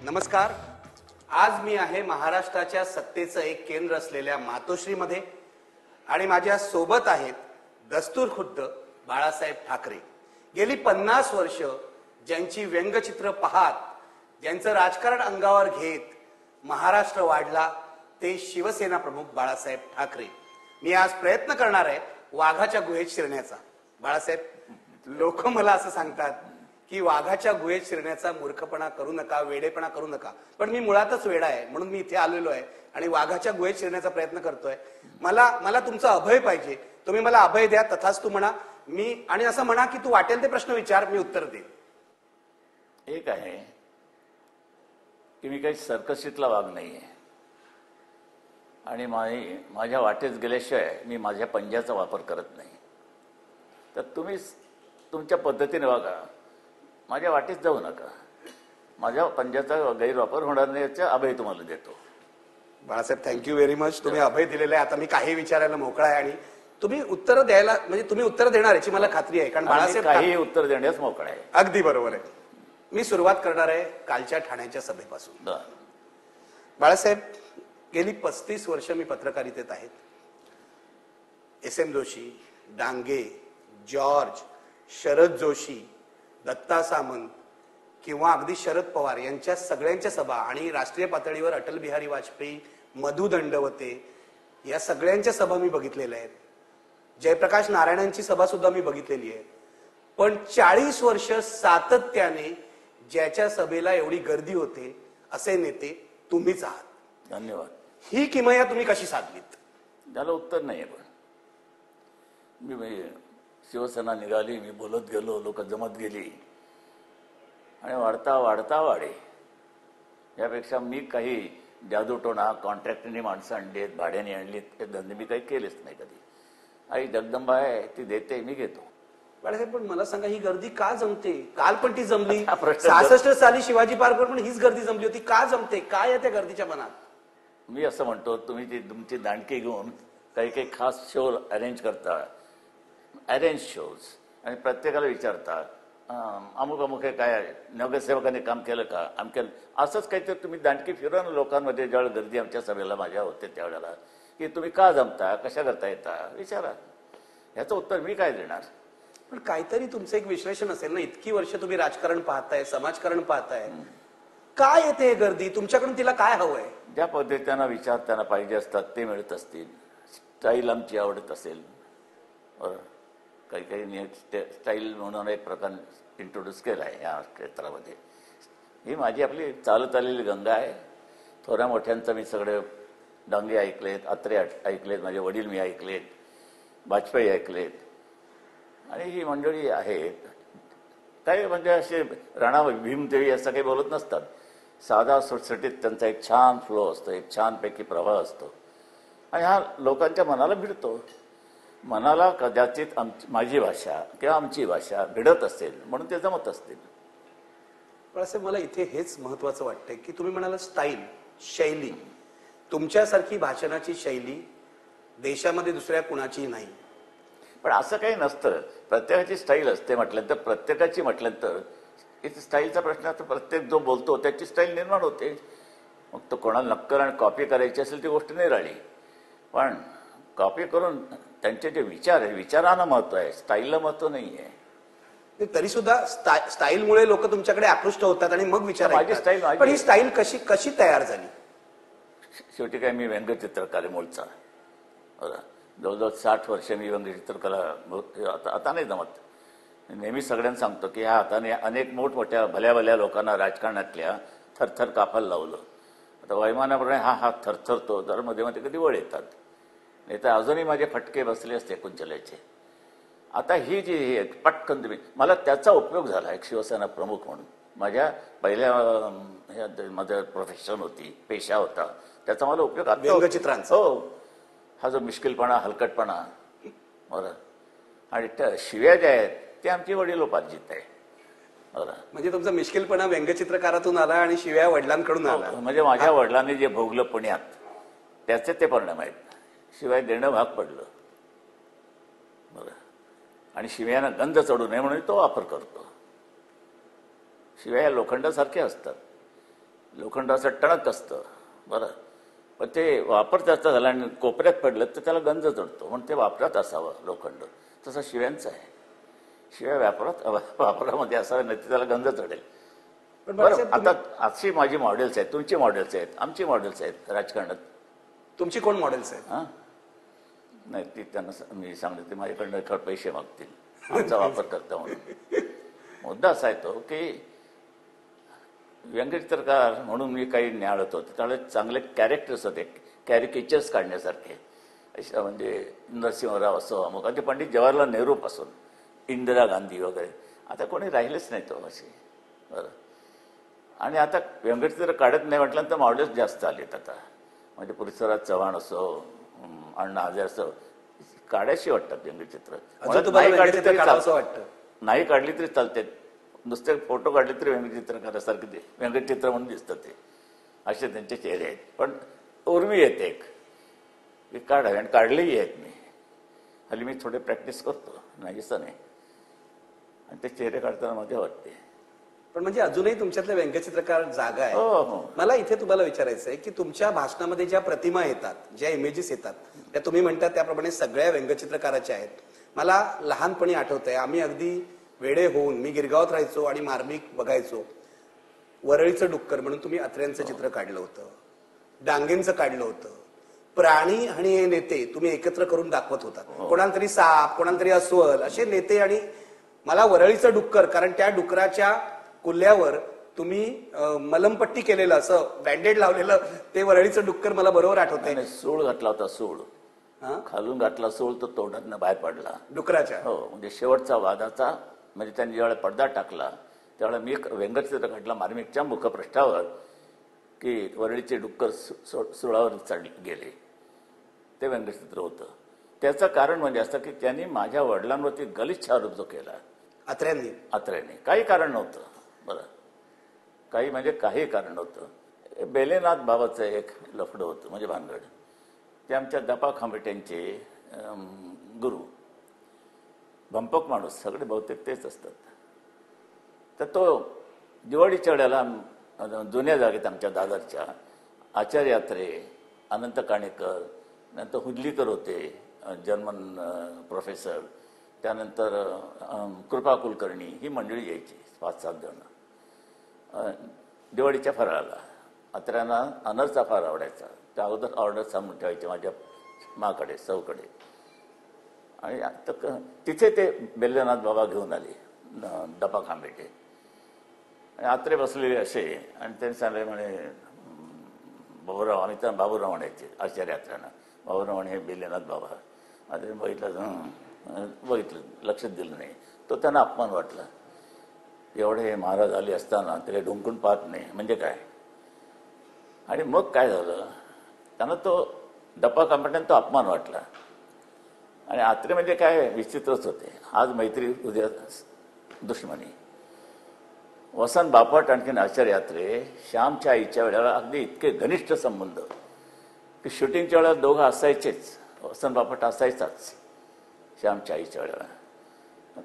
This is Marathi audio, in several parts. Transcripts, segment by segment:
नमस्कार. आज मी आहे महाराष्ट्राच्या सत्तेचं एक केंद्र असलेल्या मातोश्रीमध्ये आणि माझ्या सोबत आहेत दस्तूर खुद्द बाळासाहेब ठाकरे. गेली 50 वर्ष ज्यांची व्यंगचित्र पाहत ज्यांचं राजकारण अंगावर घेत महाराष्ट्र वाढला ते शिवसेना प्रमुख बाळासाहेब ठाकरे. मी आज प्रयत्न करणार आहे वाघाच्या गुहेत शिरण्याचा. बाळासाहेब, लोक मला असं सांगतात की वाघाच्या गुहेत शिरण्याचा मूर्खपणा करू नका, वेडेपणा करू नका, पण मी मुळातच वेडा आहे म्हणून मी इथे आलेलो आहे आणि वाघाच्या गुहेत शिरण्याचा प्रयत्न करतोय. मला तुमचा अभय पाहिजे. तुम्ही मला अभय द्या, तथास्तु म्हणा. मी आणि असं म्हणा की तू वाटेल ते प्रश्न विचार, मी उत्तर देईन. एक आहे की मी काही सर्कशीतला वाघ नाहीये आणि माझ्या वाटेत गेल्याशिवाय मी माझ्या पंजाचा वापर करत नाही. तर तुम्ही तुमच्या पद्धतीने वागा, माझ्या वाटेत जाऊ नका. माझ्या पंजाचा गैरवापर होणार नाही याचा अभय तुम्हाला देतो. Balasaheb, thank you very much. तुम्ही अभय दिलेला आहे. आता मी काही विचारायला मोकळा आहे आणि तुम्ही उत्तर द्यायला, म्हणजे तुम्ही उत्तर देणार याची मला खात्री आहे, कारण बाळासाहेब काही उत्तर देण्यास मोकळा आहे. अगदी बरोबर आहे. मी सुरुवात करणार आहे कालच्या ठाण्याच्या सभेपासून. बाळासाहेब, गेली 35 वर्ष मी पत्रकारितेत आहेत. SM जोशी, डांगे, जॉर्ज, शरद जोशी, दत्ता सामंत किंवा अगदी शरद पवार यांच्या सगळ्यांच्या सभा आणि राष्ट्रीय पातळीवर अटल बिहारी वाजपेयी, मधु दंडवते या सगळ्यांच्या सभा मी बघितलेल्या आहेत. जयप्रकाश नारायणांची सभा सुद्धा मी बघितलेली आहे. पण 40 वर्ष सातत्याने ज्याच्या सभेला एवढी गर्दी होते असे नेते तुम्हीच आहात. धन्यवाद. ही किमया तुम्ही कशी साधलीत? त्याला उत्तर नाही. पण मी शिवसेना निघाली, मी बोलत गेलो, लोक जमत गेली आणि वाढता वाढता वाढे. यापेक्षा मी काही जादूटोणा, कॉन्ट्रॅक्टरनी माणसं आणलीत, भाड्याने आणलीत, हे धंदे मी काही केलेच नाही कधी. आई जगदंबा आहे, ती देते, मी घेतो. बाळासाहेब, पण मला सांगा, ही गर्दी का जमते? काल पण ती जमली. 66 साली शिवाजी पार्कवर पण हीच गर्दी जमली होती. का जमते? काय आहे त्या गर्दीच्या मनात? मी असं म्हणतो, तुम्ही तुमची दांडकी घेऊन काही काही खास शो अरेंज करता, अरेंज शोज, आणि प्रत्येकाला विचारता अमुक अमुक हे काय नगरसेवकाने काम केलं का, केलं असंच काहीतरी तुम्ही दांडकी फिरवा ना लोकांमध्ये. ज्यावेळेला गर्दी आमच्या सभेला माझ्या होते त्यावेळेला, की तुम्ही का जमता, कशा करता येता, विचारा. ह्याचं उत्तर मी काय देणार? पण काहीतरी तुमचं एक विश्लेषण असेल ना. इतकी वर्ष तुम्ही राजकारण पाहताय, समाजकारण पाहताय, काय येते हे गर्दी? तुमच्याकडून तिला काय हवंय? ज्या पद्धतीनं विचार त्यांना पाहिजे असतात ते मिळत असतील. स्टाईल आमची आवडत असेल, काही काही स्टाईल म्हणून एक प्रकार इंट्रोड्यूस केला आहे या क्षेत्रामध्ये. ही माझी आपली चालत आलेली गंगा आहे. थोड्या मोठ्यांचं मी सगळे डांगे ऐकलेत, अत्रे ऐकलेत, माझे वडील मी ऐकलेत, वाजपेयी ऐकलेत, आणि ही मंडळी आहेत. काही म्हणजे असे राणा भीमदेवी असं काही बोलत नसतात. साधा सुटसुटीत त्यांचा एक छान फ्लो असतो, एक छानपैकी प्रवाह असतो आणि हा लोकांच्या मनाला भिडतो. मनाला कदाचित माझी भाषा किंवा आमची भाषा भिडत असेल म्हणून ते जमत असतील. पण असं मला इथे हेच महत्वाचं वाटतंय की तुम्ही म्हणाला स्टाईल, शैली, तुमच्यासारखी भाषणाची शैली देशामध्ये दुसऱ्या कुणाची नाही. पण असं काही नसतं. प्रत्येकाची स्टाईल असते. म्हटल्यानंतर प्रत्येकाची म्हटल्यानंतर इथे स्टाईलचा प्रश्न असतो. प्रत्येक जो बोलतो त्याची स्टाईल निर्माण होते. मग तो कोणाला नक्कल आणि कॉपी करायची असेल ती गोष्ट नाही राहिली. पण कॉपी करून त्यांचे जे विचार आहे, विचारांना महत्व आहे, स्टाईलला महत्व नाही आहे. तरी सुद्धा स्टाईलमुळे लोक तुमच्याकडे आकृष्ट होतात आणि मग विचार. माझी स्टाईल, पण ही स्टाईल कशी तयार झाली? शेवटी काय, मी व्यंगचित्रकार आहे मूळचा. जवळजवळ 60 वर्ष मी व्यंगचित्रकला, आता नाही जमत. नेहमी सगळ्यांना सांगतो की ह्या हाताने अनेक मोठमोठ्या भल्या भल्या लोकांना राजकारणातल्या थरथर कापायला लावलं. आता वैमानाप्रमाणे हा हात थरथरतो, जर मध्ये मध्ये कधी वळ येतात, नाही तर अजूनही माझे फटके बसले असते कुंचल्याचे. आता ही जी पटकन तुम्ही, मला त्याचा उपयोग झाला एक शिवसेना प्रमुख म्हणून. माझ्या पहिल्या माझं प्रोफेशन होती, पेशा होता, त्याचा मला उपयोग व्यंगचित्रांचा. हो, हा जो मिश्किलपणा, हलकटपणा, बरं, आणि शिव्या ज्या आहेत ते आमची वडिलोपार्जित आहे. बरं, म्हणजे तुमचा मिश्किलपणा व्यंगचित्रकारातून आला आणि शिव्या वडिलांकडून आला. म्हणजे माझ्या वडिलांनी जे भोगलं पुण्यात त्याचे ते परिणाम आहेत. शिवाय देणं भाग पडलं. बरं, आणि शिव्यानं गंध चढू नये म्हणून तो वापर करतो. शिवाय लोखंडासारखे असतात. लोखंड असं टणक असतं बरं, पण ते वापर जास्त झाला आणि कोपऱ्यात पडलं तर त्याला गंज चढतो, म्हणून ते वापरात असावं लोखंड. तसं शिव्यांचं आहे, शिव्या वापरामध्ये असावं, नाही तर त्याला गंज चढेल. पण बरं, बाळासाहेब, आता अशी माझी मॉडेल्स आहेत, तुमची मॉडेल्स आहेत, आमची मॉडेल्स आहेत राजकारणात. तुमची कोण मॉडेल्स आहेत? हां, नाही ती त्यांना मी सांगतो, ते माझ्याकडनं एखाद पैसे मागतील आमचा वापर करता म्हणून. मुद्दा असा आहे तो की व्यंगचित्रकार म्हणून मी काही न्याळत होतो, त्यावेळेस चांगले कॅरेक्टर्स होते, कॅरिकेचर्स काढण्यासारखे. अशा म्हणजे नरसिंहराव असो, अमुक ते पंडित जवाहरलाल नेहरू पासून इंदिरा गांधी वगैरे. आता कोणी राहिलेच नाही तो असे. बरं, आणि आता व्यंगचित्र काढत नाही म्हटल्यानंतर मॉडेल्स जास्त आलेत आता. म्हणजे पृथ्वीराज चव्हाण असो, अण्णा हजारे असो, काढायची वाटतात व्यंगचित्र. अजून तुम्हाला नाही काढली व्यंगचित्र तरी काढावंसं वाटतं? नाही काढली तरी चालते, नुसते फोटो काढले तरी व्यंगचित्रकारासारखे ते व्यंगचित्र म्हणून दिसतं ते. असे त्यांचे चेहरे आहेत. पण उर्मी येते एक काढावे, आणि काढलेही आहेत मी. हल्ली मी थोडे प्रॅक्टिस करतो, नाही असं नाही, आणि ते चेहरे काढताना मजा वाटते. पण म्हणजे अजूनही तुमच्यातले व्यंगचित्रकार जागा आहे. हो हो. मला इथे तुम्हाला विचारायचं आहे की तुमच्या भाषणामध्ये ज्या प्रतिमा येतात, ज्या इमेजेस येतात, त्या तुम्ही म्हणतात त्याप्रमाणे सगळ्या व्यंगचित्रकाराच्या आहेत. मला लहानपणी आठवतंय, आम्ही अगदी वेडे होऊन, मी गिरगावात राहायचो आणि मार्मिक बघायचो. वरळीचं डुक्कर म्हणून तुम्ही अत्र्यांचं चित्र काढलं होतं, डांगेंचं काढलं होतं. प्राणी आणि हे नेते तुम्ही एकत्र करून दाखवत होता. कोणाला तरी साप, कोणाला तरी अस्वल, असे नेते. आणि मला वरळीचं डुक्कर, कारण त्या डुकराच्या कुल्ल्यावर तुम्ही मलमपट्टी केलेलं, असं बँडेड लावलेलं ते वरळीचं डुक्कर मला बरोबर आठवतंय. सूळ घातला होता, सूळ खालून घातला, सूळ तो तोंडातनं बाहेर पडला डुकराच्या. हो, म्हणजे शेवटचा वादाचा, म्हणजे त्यांनी ज्यावेळेला पडदा टाकला त्यावेळेला मी एक व्यंगचित्र काढला मार्मिकच्या मुखपृष्ठावर, की वरळीचे डुक्कर सुळावर चढ गेले. ते व्यंगचित्र होतं. त्याचं कारण म्हणजे असं की त्यांनी माझ्या वडिलांवरती गलिच्छ आरोप जो केला अत्र्यांनी, काही कारण नव्हतं. बरं, काही म्हणजे काही कारण नव्हतं. बेलेनाथ बाबाचं एक लफडं होतं, म्हणजे भानगड. ते आमच्या दपा खांबेट्यांचे गुरु, भंपक माणूस, सगळे बहुतेक तेच असतात. तर तो दिवाळीच्या वेळेला जुन्या जागेत आमच्या दादरच्या आचार्य यात्रे, अनंत काणेकर, नंतर हुदलीकर होते जर्मन प्रोफेसर, त्यानंतर कृपा कुलकर्णी, ही मंडळी यायची 5-7 जण दिवाळीच्या फराळाला. अत्र्यांना अनरचा फार आवडायचा. त्या अगोदर ऑर्डर सांगून ठेवायचे माझ्या माकडे, सौकडे. आणि तिथे ते बेलेनाथ बाबा घेऊन आले, डपा खांबेटे. आणि आत्रे बसलेले असे, आणि त्यांनी सांगले म्हणे बाबूराव, आम्ही तर बाबूराव म्हणायचे आचार्य यात्रांना, बाबूराव म्हणे हे बेलेनाथ बाबा. आता बघितलं, लक्षात दिलं नाही. तो त्यांना अपमान वाटला. एवढे महाराज आले असताना त्याला डुंकून पाहत नाही म्हणजे काय. आणि मग काय झालं, त्यांना तो डप्पा कंपन्यांना तो अपमान वाटला. आणि आत्रे म्हणजे काय विचित्रच होते. आज मैत्री, उद्या दुश्मनी. वसंत बापट आणखीन आचार्य यात्रे श्यामच्या आईच्या वेळेला अगदी इतके घनिष्ठ संबंध की शूटिंगच्या वेळेला दोघं असायचेच. वसंत बापट असायचाच श्यामच्या आईच्या वेळेला.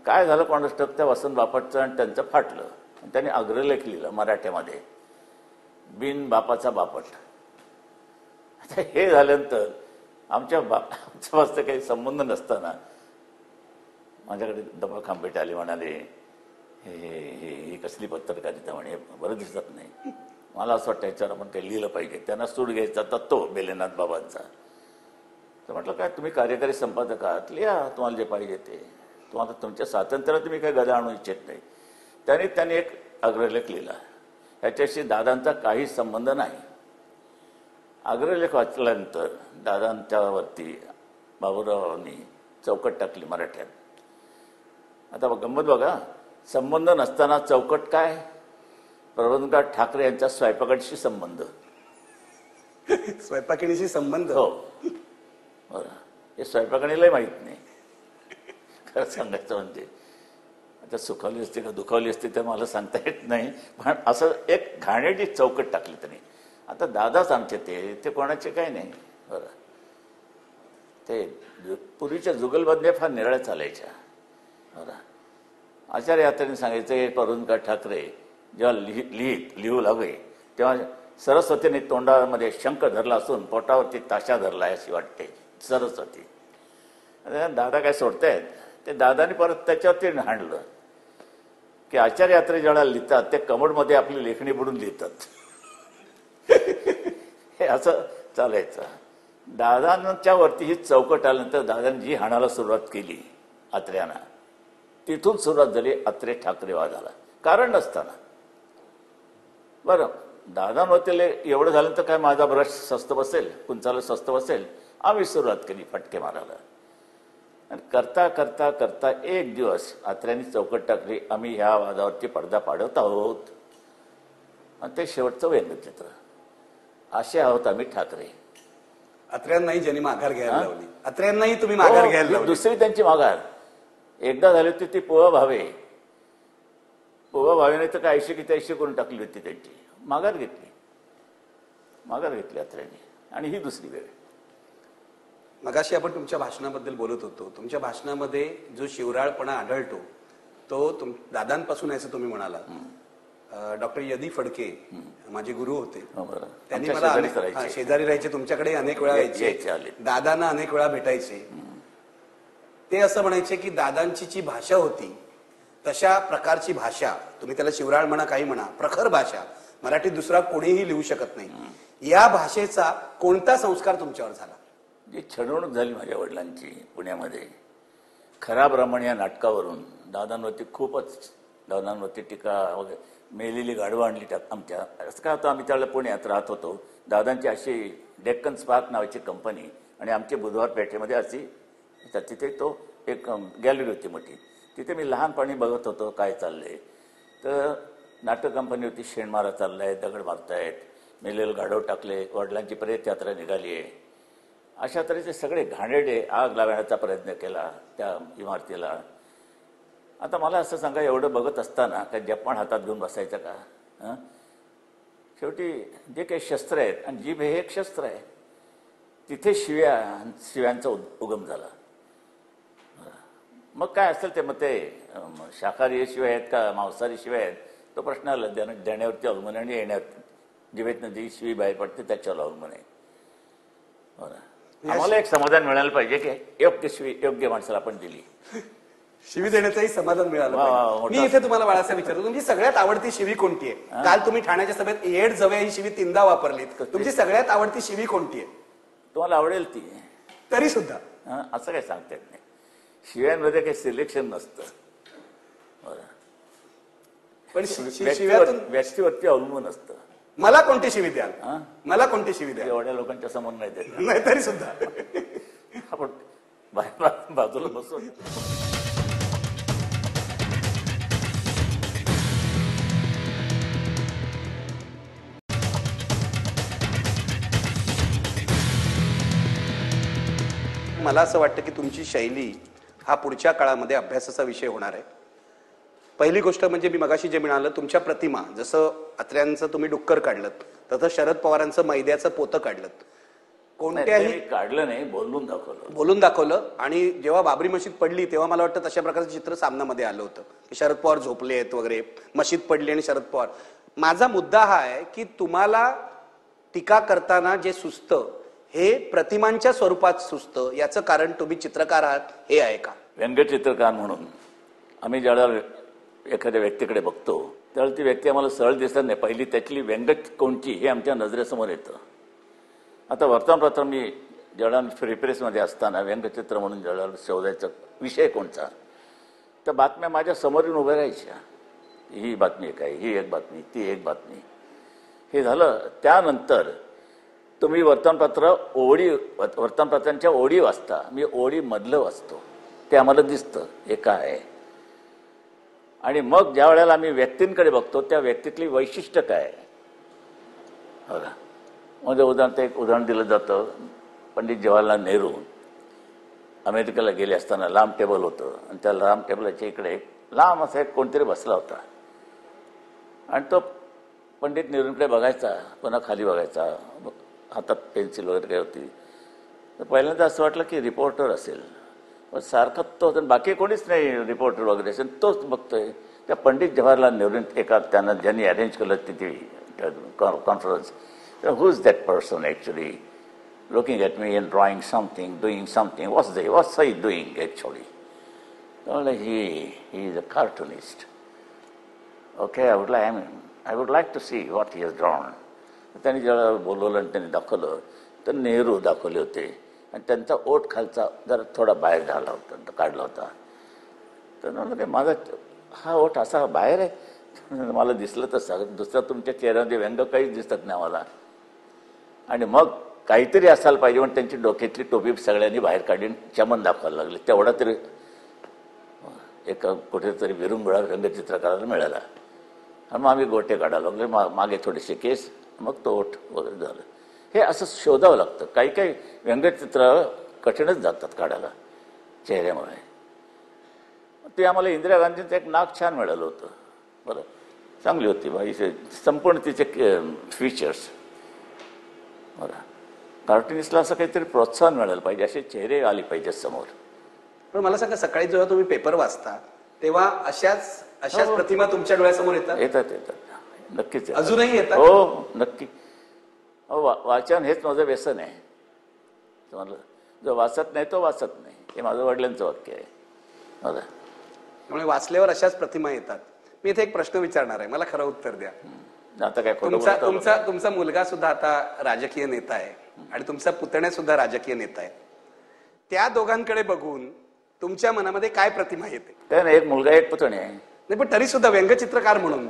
काय झालं कोणास ठाऊक, त्या वसंत बापटचं आणि त्यांचं फाटलं. त्यांनी अग्रलेख लिहिलं मराठीमध्ये, बिन बापाचा बापट. आता हे झाल्यानंतर आमच्या बापाचा काही संबंध नसताना माझ्याकडे दबा खांबेटे आले, म्हणाले ही कसली पत्रकारिता म्हणे, बरं दिसत नाही. मला असं वाटतं याच्यावर आपण काही लिहिलं पाहिजे. त्यांना सूड घ्यायचा तर तो बेलेनाथ बाबांचा. तर म्हटलं काय तुम्ही कार्यकारी संपादक आहात, लिहा तुम्हाला जे पाहिजे ते. तुम्हाला तुमच्या स्वातंत्र्याला तुम्ही काही गदा आणू इच्छित नाही. त्यांनी एक अग्रलेख लिहिला. ह्याच्याशी दादांचा काही संबंध नाही. अग्रलेख वाचल्यानंतर दादांच्यावरती बाबूरावांनी चौकट टाकली मराठ्यात. आता गंमत बघा, संबंध नसताना चौकट काय, प्रबंधकार ठाकरे यांचा स्वयंपाकाशी संबंध. स्वयंपाकिणीशी संबंध? हो, बरं. हे स्वयंपाकाणीलाही माहीत नाही खरं सांगायचं म्हणजे. आता सुखावली असते का दुखावली असते ते मला सांगता येत नाही, पण असं एक घाणेरडी चौकट टाकली त्यांनी. आता दादाच आमचे ते कोणाचे काय नाही. बरं, ते पूर्वीच्या जुगलबंद्या फार निराळ्या चालायच्या. बरं, आचार्य यात्रेने सांगायचं हे प्रबंधकार ठाकरे जेव्हा लिहू लागे तेव्हा सरस्वतीने तोंडामध्ये शंख धरला असून पोटावरती ताशा धरला अशी वाटते सरस्वती. दादा काय सोडतायत ते दादाने परत त्याच्यावरती हाणलं की आचार्य यात्रे ज्याला लिहितात ते कमोडमध्ये आपली लेखणी बुडून लिहितात. हे असं चालायचं. दादांच्या वरती ही चौकट आल्यानंतर दादांनी जी हाणाला सुरुवात केली आत्र्यांना, तिथून सुरुवात झाली आत्रे ठाकरे वादाला कारण नसताना. बरं, दादांवरती एवढं झालं तर काय माझा ब्रश स्वस्त बसेल, कुंचाला स्वस्त बसेल. आम्ही सुरुवात केली फटके मारायला. आणि करता करता करता एक दिवस आत्र्यांनी चौकट टाकली, आम्ही ह्या वादावरती पडदा पाडत आहोत. आणि ते शेवटचं व्यंगचित्र. असे आहोत आम्ही ठाकरे. अत्र्यांनाही ज्यांनी माघार घ्यायला लावली, अत्र्यांनाही तुम्ही माघार घ्यायला लावली. दुसरी त्यांची माघार एकदा झाली होती ती पोवा भावे भावेने तर काय 80 की 83 करून टाकली होती. त्यांची माघार घेतली अत्र्यांनी. आणि ही दुसरी वेळ. मगाशी आपण तुमच्या भाषणाबद्दल बोलत होतो. तुमच्या भाषणामध्ये जो शिवराळपणा आढळतो तो दादांपासून आहे असं तुम्ही म्हणाला. डॉक्टर यदी फडके माझे गुरु होते. त्यांनी मला शेजारी राहायचे, तुमच्याकडे अनेक वेळा यायचे, दादांना अनेक वेळा भेटायचे. ते असं म्हणायचे की दादांची जी भाषा होती तशा प्रकारची भाषा, तुम्ही त्याला शिवराळ म्हणा काही म्हणा, प्रखर भाषा मराठीत दुसरा कोणीही लिहू शकत नाही. या भाषेचा कोणता संस्कार तुमच्यावर झाला? जी छळवणूक झाली माझ्या वडिलांची पुण्यामध्ये खराब रमण या नाटकावरून. दादांवरती टीका वगैरे, मेलेली गाढवं आणली आमच्या. असं काय होतं, आम्ही त्यावेळेला पुण्यात राहत होतो. दादांची अशी डेक्कन स्पार्क नावाची कंपनी आणि आमची बुधवार पेठेमध्ये अशी तिथे तो एक गॅलरी होती मोठी. तिथे मी लहानपणी बघत होतो काय चाललंय. तर नाटक कंपनी होती, शेणमारा चाललाय, दगड मारतायत, मेलेलं गाढव टाकले, वडिलांची प्रेत यात्रा निघाली आहे. अशा तऱ्हेचे सगळे घाणेरडे आग लावण्याचा प्रयत्न केला त्या इमारतीला. आता मला असं सांगा, एवढं बघत असताना काय जपान हातात घेऊन बसायचं का? शेवटी जे काही शस्त्र आहेत, आणि जीभ हे एक शस्त्र आहे, तिथे शिव्यांचा उगम झाला. मग काय असेल ते, मग ते शाकाहारी शिवाय आहेत का मांसाहारी शिवाय आहेत, तो प्रश्न आला. देण्यावरती अवलंबून आणि येण्यावरती जिभेतनं जी शिवी बाहेर पडते त्याच्यावर अवलंबून आहे. आम्हाला एक समाधान मिळालं पाहिजे की योग्य शिवी योग्य माणसाला आपण दिली. शिवी देण्याचंही समाधान मिळालं. मी इथे तुम्हाला बाळासाहेब विचारतो, तुमची सगळ्यात आवडती शिवी कोणती आहे? काल तुम्ही ठाण्याच्या सभेत येड जवळ ही शिवी 3दा वापरलीत. तुमची सगळ्यात आवडती शिवी कोणती आहे? तुम्हाला आवडेल ती, तरी सुद्धा असं काही सांगता येत नाही. शिव्यांमध्ये काही सिलेक्शन नसतं. पण शिव्यातून व्यक्तीवरती अवलंबून असतं. मला कोणती शिवी द्याल? मला कोणती शिवी द्याल? एवढ्या लोकांच्या समोर नाही देत. नाही तरी सुद्धा आपण बाजूला बसू. मला असं वाटतं की तुमची शैली हा पुढच्या काळामध्ये अभ्यासाचा विषय होणार आहे. पहिली गोष्ट म्हणजे मी मगाशी जे म्हणालं, तुमच्या प्रतिमा, जसं अत्र्यांचं तुम्ही डुक्कर काढलं तसं शरद पवारांचं मैद्याचं पोतं काढलं. कोणत्याही काढलं नाही, बोलून दाखवलं. आणि जेव्हा बाबरी मशीद पडली तेव्हा मला वाटतं तशा प्रकारचं चित्र सामनामध्ये आलं होतं की शरद पवार झोपले आहेत वगैरे, मशीद पडली आणि शरद पवार. माझा मुद्दा हा आहे की तुम्हाला टीका करताना जे सुचतं हे प्रतिमांच्या स्वरूपात सुचतं, याचं कारण तुम्ही चित्रकार आहात हे आहे का? व्यंगचित्रकार म्हणून आम्ही ज्यावेळेला एखाद्या व्यक्तीकडे बघतो त्यावेळेला ती व्यक्ती आम्हाला सरळ दिसत नाही. पहिली त्यातली व्यंग कोणची हे आमच्या नजरेसमोर येतं. आता वर्तमानपत्र मी ज्यावेळेला फ्री प्रेसमध्ये असताना व्यंगचित्र म्हणून ज्यावेळेला शोधायचा विषय कोणचा, तर बातम्या माझ्या समोर येऊन उभ्या राहायच्या. ही बातमी एक आहे, ही एक बातमी, ती एक बातमी. हे झालं. त्यानंतर तुम्ही वर्तमानपत्रांच्या ओळी वाचता, मी ओळी मधलं वाचतो, ते आम्हाला दिसतं हे काय आहे. आणि मग ज्या वेळेला आम्ही व्यक्तींकडे बघतो त्या व्यक्तीतली वैशिष्ट्य काय आहे. बघा, म्हणजे एक उदाहरण दिलं जातं. पंडित जवाहरलाल नेहरू अमेरिकेला गेले असताना लांब टेबल होतं आणि त्या लांब टेबलाच्या इकडे लांब असा एक कोणतरी बसला होता आणि तो पंडित नेहरूंकडे बघायचा, पुन्हा खाली बघायचा, हातात पेन्सिल वगैरे काय होती. तर पहिल्यांदा असं वाटलं की रिपोर्टर असेल, पण सारखं तो, बाकी कोणीच नाही रिपोर्टर वगैरे असेल, तोच बघतोय. त्या पंडित जवाहरलाल नेहरू एका त्यांना ज्यांनी अरेंज केलं conference. Who is that person actually looking at me and drawing something, doing something? What's he doing actually? Well, he is a cartoonist. Okay, I would like to see what he has drawn. त्यांनी जेव्हा बोलवलं आणि त्यांनी दाखवलं तर नेहरू दाखवले होते आणि त्यांचा ओठ खालचा जरा थोडा बाहेर झाला होता, काढला होता. तर म्हणलं माझा हा ओठ असा बाहेर आहे, मला दिसलं तर दुसरा तुमच्या चेहऱ्यामध्ये व्यंग काहीच दिसत नाही मला. आणि मग काहीतरी असायला पाहिजे म्हणून त्यांची डोक्यातली टोपी सगळ्यांनी बाहेर काढून चमन दाखवायला लागले. तेवढा तरी एक कुठेतरी विरुंगळा व्यंगचित्र करायला मिळाला. आणि मग आम्ही गोटे काढायला लागले, मागे थोडेसे केस, मग तो ओठ वगैरे झालं. हे असं शोधावं लागतं. काही काही व्यंगचित्र कठीणच जातात काढायला चेहऱ्यामुळे. ते आम्हाला इंदिरा गांधींचं एक नाक छान मिळालं होतं. बरं, चांगली होती बाई, संपूर्ण तिचे फीचर्स. बरं, कार्टुनिस्टला असं काहीतरी प्रोत्साहन मिळालं पाहिजे, असे चेहरे आले पाहिजेत समोर. पण मला सांगा, सकाळी जेव्हा तुम्ही पेपर वाचता तेव्हा अशाच प्रतिमा तुमच्या डोळ्यासमोर येतात? येतात, नक्कीच अजूनही येतात? हो, नक्की. वाचन हेच माझं व्यसन आहे. तुम्हाला जो वाचत नाही तो वाचत नाही, हे माझं वडिलांचं वाक्य आहे. बरं, त्यामुळे वाचल्यावर अशाच प्रतिमा येतात. मी इथे एक प्रश्न विचारणार आहे, मला खरं उत्तर द्या. आता काय तुमचा मुलगा सुद्धा आता राजकीय नेता आहे आणि तुमचा पुतण्या सुद्धा राजकीय नेता आहे. त्या दोघांकडे बघून तुमच्या मनामध्ये काय प्रतिमा येते? काय एक मुलगा एक पुतणे आहे. नाही, पण तरी सुद्धा व्यंगचित्रकार म्हणून.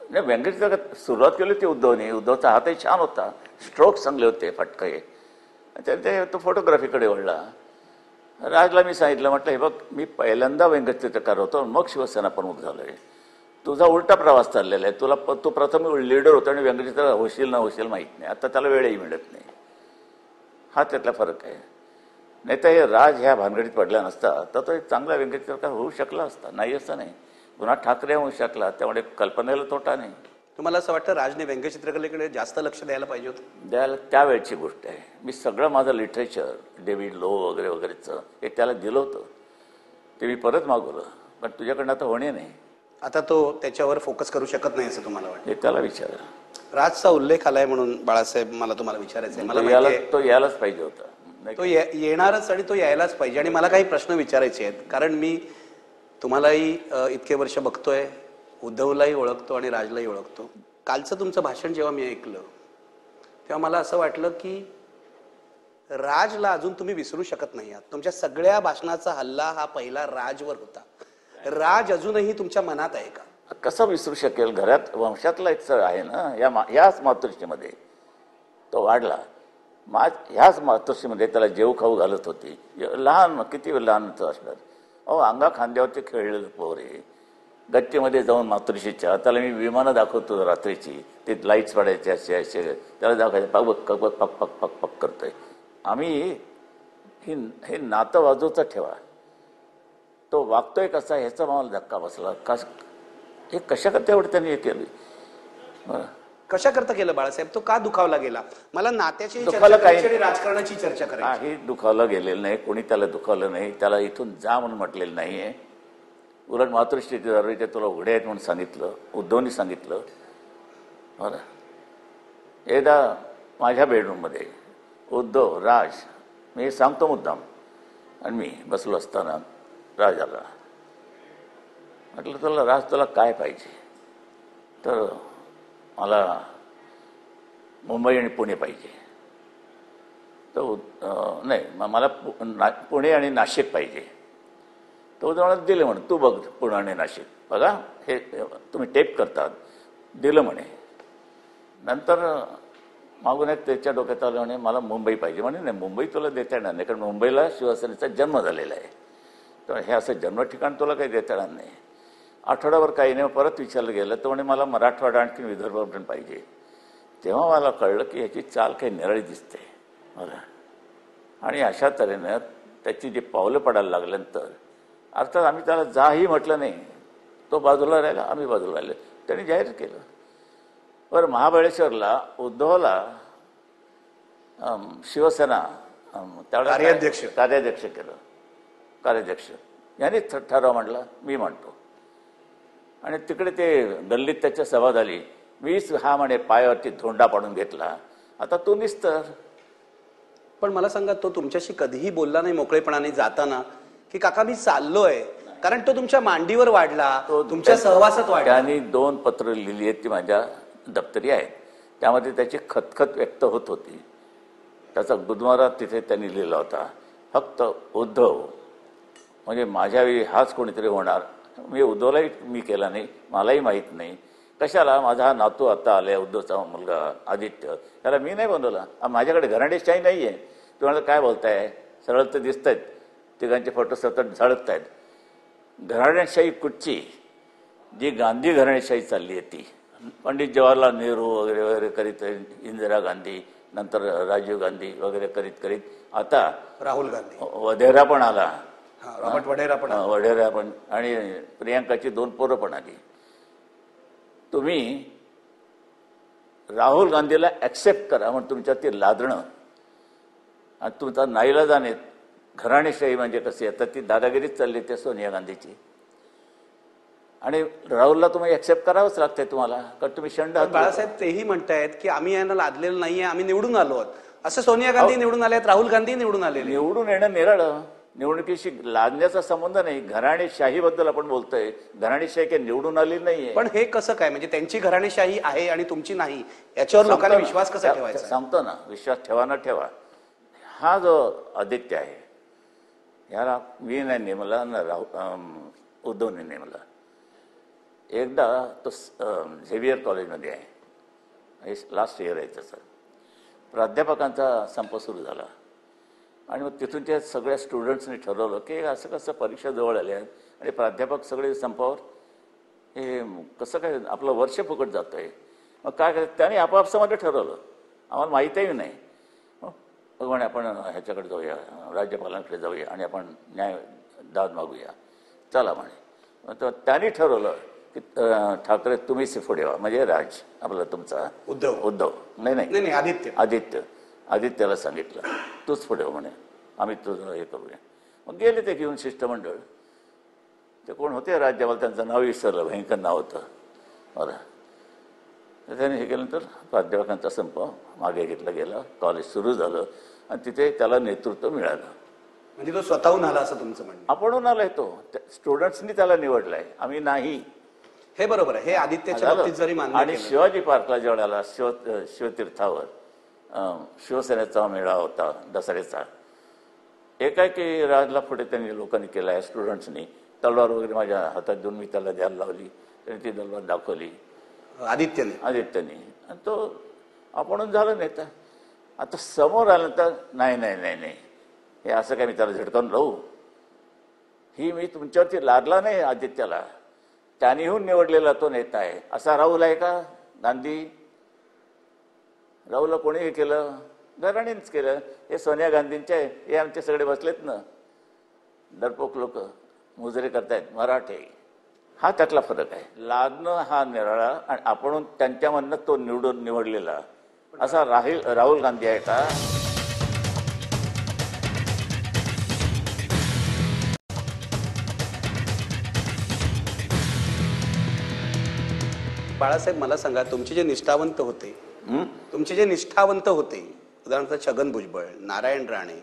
नाही, व्यंगचित्र सुरुवात केली होती उद्धवने. उद्धवचा हातही छान होता, स्ट्रोक चांगले होते, फटके. ते तो फोटोग्राफीकडे वळला. राजला मी सांगितलं, म्हटलं हे बघ, मी पहिल्यांदा व्यंगचित्रकार होतो, मग शिवसेना प्रमुख झालोय. तुझा उलटा प्रवास चाललेला आहे. तू प्रथम लीडर होता आणि व्यंगचित्र होशील ना होशील माहीत नाही. आता त्याला वेळही मिळत नाही. हा त्यातला फरक आहे. नाही तर हे राज ह्या भानगडीत पडला नसता तर तो एक चांगला व्यंगचित्रकार होऊ शकला असता. नाही असं नाही, पुन्हा ठाकरे होऊ शकला. त्यामुळे कल्पनेला तोटा नाही. तुम्हाला असं वाटतं राजने व्यंगचित्रकलेकडे जास्त लक्ष द्यायला पाहिजे होतं? द्यायला त्यावेळची गोष्ट आहे. मी सगळं माझं लिटरेचर, डेव्हिड लो वगैरे वगैरेचं हे त्याला दिलं होतं. ते मी परत मागवलं, पण तुझ्याकडनं आता होणे नाही. आता तो त्याच्यावर फोकस करू शकत नाही असं तुम्हाला वाटतं? हे त्याला विचारा. राजचा उल्लेख आलाय म्हणून बाळासाहेब, मला तुम्हाला विचारायचं आहे. तो यायलाच पाहिजे होता. तो येणारच आणि तो यायलाच पाहिजे. आणि मला काही प्रश्न विचारायचे आहेत, कारण मी तुम्हालाही इतके वर्ष बघतोय, उद्धवलाही ओळखतो आणि राजलाही ओळखतो. कालचं तुमचं भाषण जेव्हा मी ऐकलं तेव्हा मला असं वाटलं की राजला अजून तुम्ही विसरू शकत नाही आहात. तुमच्या सगळ्या भाषणाचा हल्ला हा पहिला राजवर होता. राज अजूनही तुमच्या मनात आहे का? कसं विसरू शकेल? घरात वंशातला एक आहे ना. ह्याच मातृश्रीमध्ये तो वाढला. ह्याच मातोश्रीमध्ये त्याला जेव खाऊ घालत होती. लहान, किती लहान असणार. अंगा खांद्यावरती खेळलेलं पोरे. गच्चीमध्ये जाऊन मातोश्रीच्या त्याला मी विमानं दाखवतो रात्रीची, ते लाईट्स पडायचे असे त्याला दाखवायचे. पक पक पक पक पक पक करतोय. आम्ही हे नातं बाजूचं ठेवा, तो वागतोय कसा ह्याचा मला धक्का बसला. हे कशा करता एवढं त्यांनी हे केलं? कशा करता केलं बाळासाहेब? तो का दुखावला गेला? मला नात्याची राजकारणाची चर्चा करायची. काही दुखावलं गेलेलं नाही, कोणी त्याला दुखावलं नाही. त्याला इथून जा म्हणून म्हटलेलं नाहीये. उलट मातृश्रीचे दरवाजे तुला उघडे आहेत म्हणून सांगितलं, उद्धवनी सांगितलं. बरं, एकदा माझ्या बेडरूममध्ये उद्धव, राज, मी सांगतो मुद्दाम, आणि मी बसलो असताना राज आला. म्हटलं तुला काय पाहिजे? तर मला मुंबई आणि पुणे पाहिजे. तर नाही, मला पुणे आणि नाशिक पाहिजे. तो मला दिलं म्हणे, तू बघ पुणे आणि नाशिक, बघा हे तुम्ही टेप करतात. दिलं म्हणे. नंतर मागून एक त्याच्या डोक्यात आलं म्हणे मला मुंबई पाहिजे. म्हणे नाही, मुंबई तुला देता येणार नाही, कारण मुंबईला शिवसेनेचा जन्म झालेला आहे. तर हे असं जन्म ठिकाण तुला काही देता येणार नाही. आठवड्यावर काही नाही, परत विचारलं गेलं तर म्हणे मला मराठवाडा आणखी विदर्भ पण पाहिजे. तेव्हा मला कळलं की ह्याची चाल काही निराळी दिसते मला. आणि अशा तऱ्हेनं त्याची जी पावलं पडायला लागल्यानंतर अर्थात आम्ही त्याला जाही म्हटलं नाही. तो बाजूला राहिला, आम्ही बाजूला राहिलो. त्यांनी जाहीर केलं. बरं, महाबळेश्वरला उद्धवला शिवसेना कार्याध्यक्ष केलं. कार्याध्यक्ष यांनी ठराव मांडला, मी म्हणतो. आणि तिकडे ते गल्लीत त्याच्या सभा झाली. मीच हा म्हणे पायावरती धोंडा पाडून घेतला, आता तू निस्तर. पण मला सांगा, तो तुमच्याशी कधीही बोलला नाही मोकळेपणाने जाताना की काका मी चाललोय? कारण तो तुमच्या मांडीवर वाढला, तुमच्या सहवासात वाढला. त्यांनी 2 पत्र लिहिली आहेत, ती माझ्या दप्तरी आहेत. त्यामध्ये त्याची खतखत व्यक्त होत होती. त्याचा गुदमारा तिथे त्यांनी लिहिला होता, फक्त उद्धव म्हणजे माझ्यावेळी हाच कोणीतरी होणार. मी उद्धवलाही मी केला नाही, मलाही माहीत नाही. कशाला, माझा हा नातू आता आलाय, उद्धवचा मुलगा आदित्य, त्याला मी नाही बनवला. माझ्याकडे घराणेशाही नाही आहे. तुम्हाला काय बोलताय? सरळ तर दिसत आहेत, तिघांचे फोटो सतत झळकत आहेत. घराणेशाही कुठची? जी गांधी घराणेशाही चालली आहे ती. पंडित जवाहरलाल नेहरू वगैरे वगैरे करीत, इंदिरा गांधी, नंतर राजीव गांधी वगैरे करीत करीत आता राहुल गांधी, वढेरा पण आला, रॉबर्ट वढेरा पण आला. वढेरा पण, आणि प्रियांकाची 2 पोरं पण आली. तुम्ही राहुल गांधीला ॲक्सेप्ट करा म्हणून तुमच्यात लादणं आणि तुमचा नाईलाजाने घराणेशाही म्हणजे कशी आता ती दादागिरीच चालली त्या सोनिया गांधीची. आणि राहुलला तुम्ही ॲक्सेप्ट करावंच लागतंय तुम्हाला, कारण तुम्ही शंड आहात. बाळासाहेब तेही म्हणतायत की आम्ही यांना लादलेलं नाहीये, आम्ही निवडून आलो आहोत. असं सोनिया गांधी निवडून आले आहेत, राहुल गांधी निवडून आलेले. निवडून येणं निराळं, निवडणुकीशी लादण्याचा संबंध नाही. घराणेशाहीबद्दल आपण बोलतोय, घराणेशाही काही निवडून आली नाहीये. पण हे कसं काय, म्हणजे त्यांची घराणेशाही आहे आणि तुमची नाही, याच्यावर लोकांना विश्वास कसा ठेवायचा? सांगतो ना, विश्वास ठेवा ना ठेवा. हा जो आदित्य आहे, याला मी नाही नेमला ना उद्धवने नेमला. एकदा तो झेवियर कॉलेजमध्ये आहे, लास्ट इयर आहे त्याचं. प्राध्यापकांचा संप सुरू झाला आणि मग तिथून त्या सगळ्या स्टुडंट्सनी ठरवलं की असं कसं परीक्षा जवळ आल्या आणि प्राध्यापक सगळे संपावर, हे कसं काय आपलं वर्ष फुकट जातं आहे. मग काय करायचं, त्याने आपापसामध्ये ठरवलं, आम्हाला माहीतही नाही. मग म्हणे आपण ह्याच्याकडे जाऊया, राज्यपालांकडे जाऊया आणि आपण दाद मागूया, चला म्हणे. तर त्यांनी ठरवलं की ठाकरे तुम्हीच पुढे व्हा, म्हणजे राज आपला तुमचा उद्धव नाही आदित्यला सांगितलं तूच पुढे हो म्हणे, आम्ही तुझं हे करूया. मग गेले ते घेऊन शिष्टमंडळ. ते कोण होते राज्यपाल, त्यांचं नाव विसरलं, भयंकर नाव होतं. बरं, तर त्याने हे केल्यानंतर प्राध्यापकांचा संप मागे घेतला गेला, कॉलेज सुरू झालं आणि तिथे त्याला नेतृत्व मिळालं. म्हणजे तो स्वतःहून आला असं तुमचं म्हणणं? आपणहून आलाय तो, स्टुडंट्सनी त्याला निवडलाय, आम्ही नाही. हे बरोबर आहे, हे आदित्यच्या बाबतीत जरी मान्य आणि शिवाजी पार्कला जेवढा आला, शिवतीर्थावर शिवसेनेचा मेळा होता दसऱ्याचा, एकाएकी राजला पुढे त्यांनी लोकांनी केला आहे, स्टुडंट्सनी तलवार वगैरे माझ्या हातात देऊन मी त्याला द्यायला लावली, त्याने ती तलवार दाखवली आदित्यने, आणि तो आपणच झालं नेता. आता समोर आलं तर नाही हे असं काय मी त्याला झटकावून राहू, ही मी तुमच्यावरती लादला नाही आदित्याला, त्यानेहून निवडलेला तो नेता आहे. असा राहुल आहे का गांधी? राहुलला कोणी हे केलं? घराणेच केलं. हे सोनिया गांधींचे आहे, हे आमचे सगळे बसलेत ना डरपोक लोक, मुजरे करतायत मराठे. हा त्यातला फरक आहे. लादणं हा निराळा आणि आपण त्यांच्यामधनं तो निवडलेला असा राहुल गांधी आहे का? बाळासाहेब मला सांगा, तुमचे जे निष्ठावंत होते, उदाहरणार्थ छगन भुजबळ, नारायण राणे,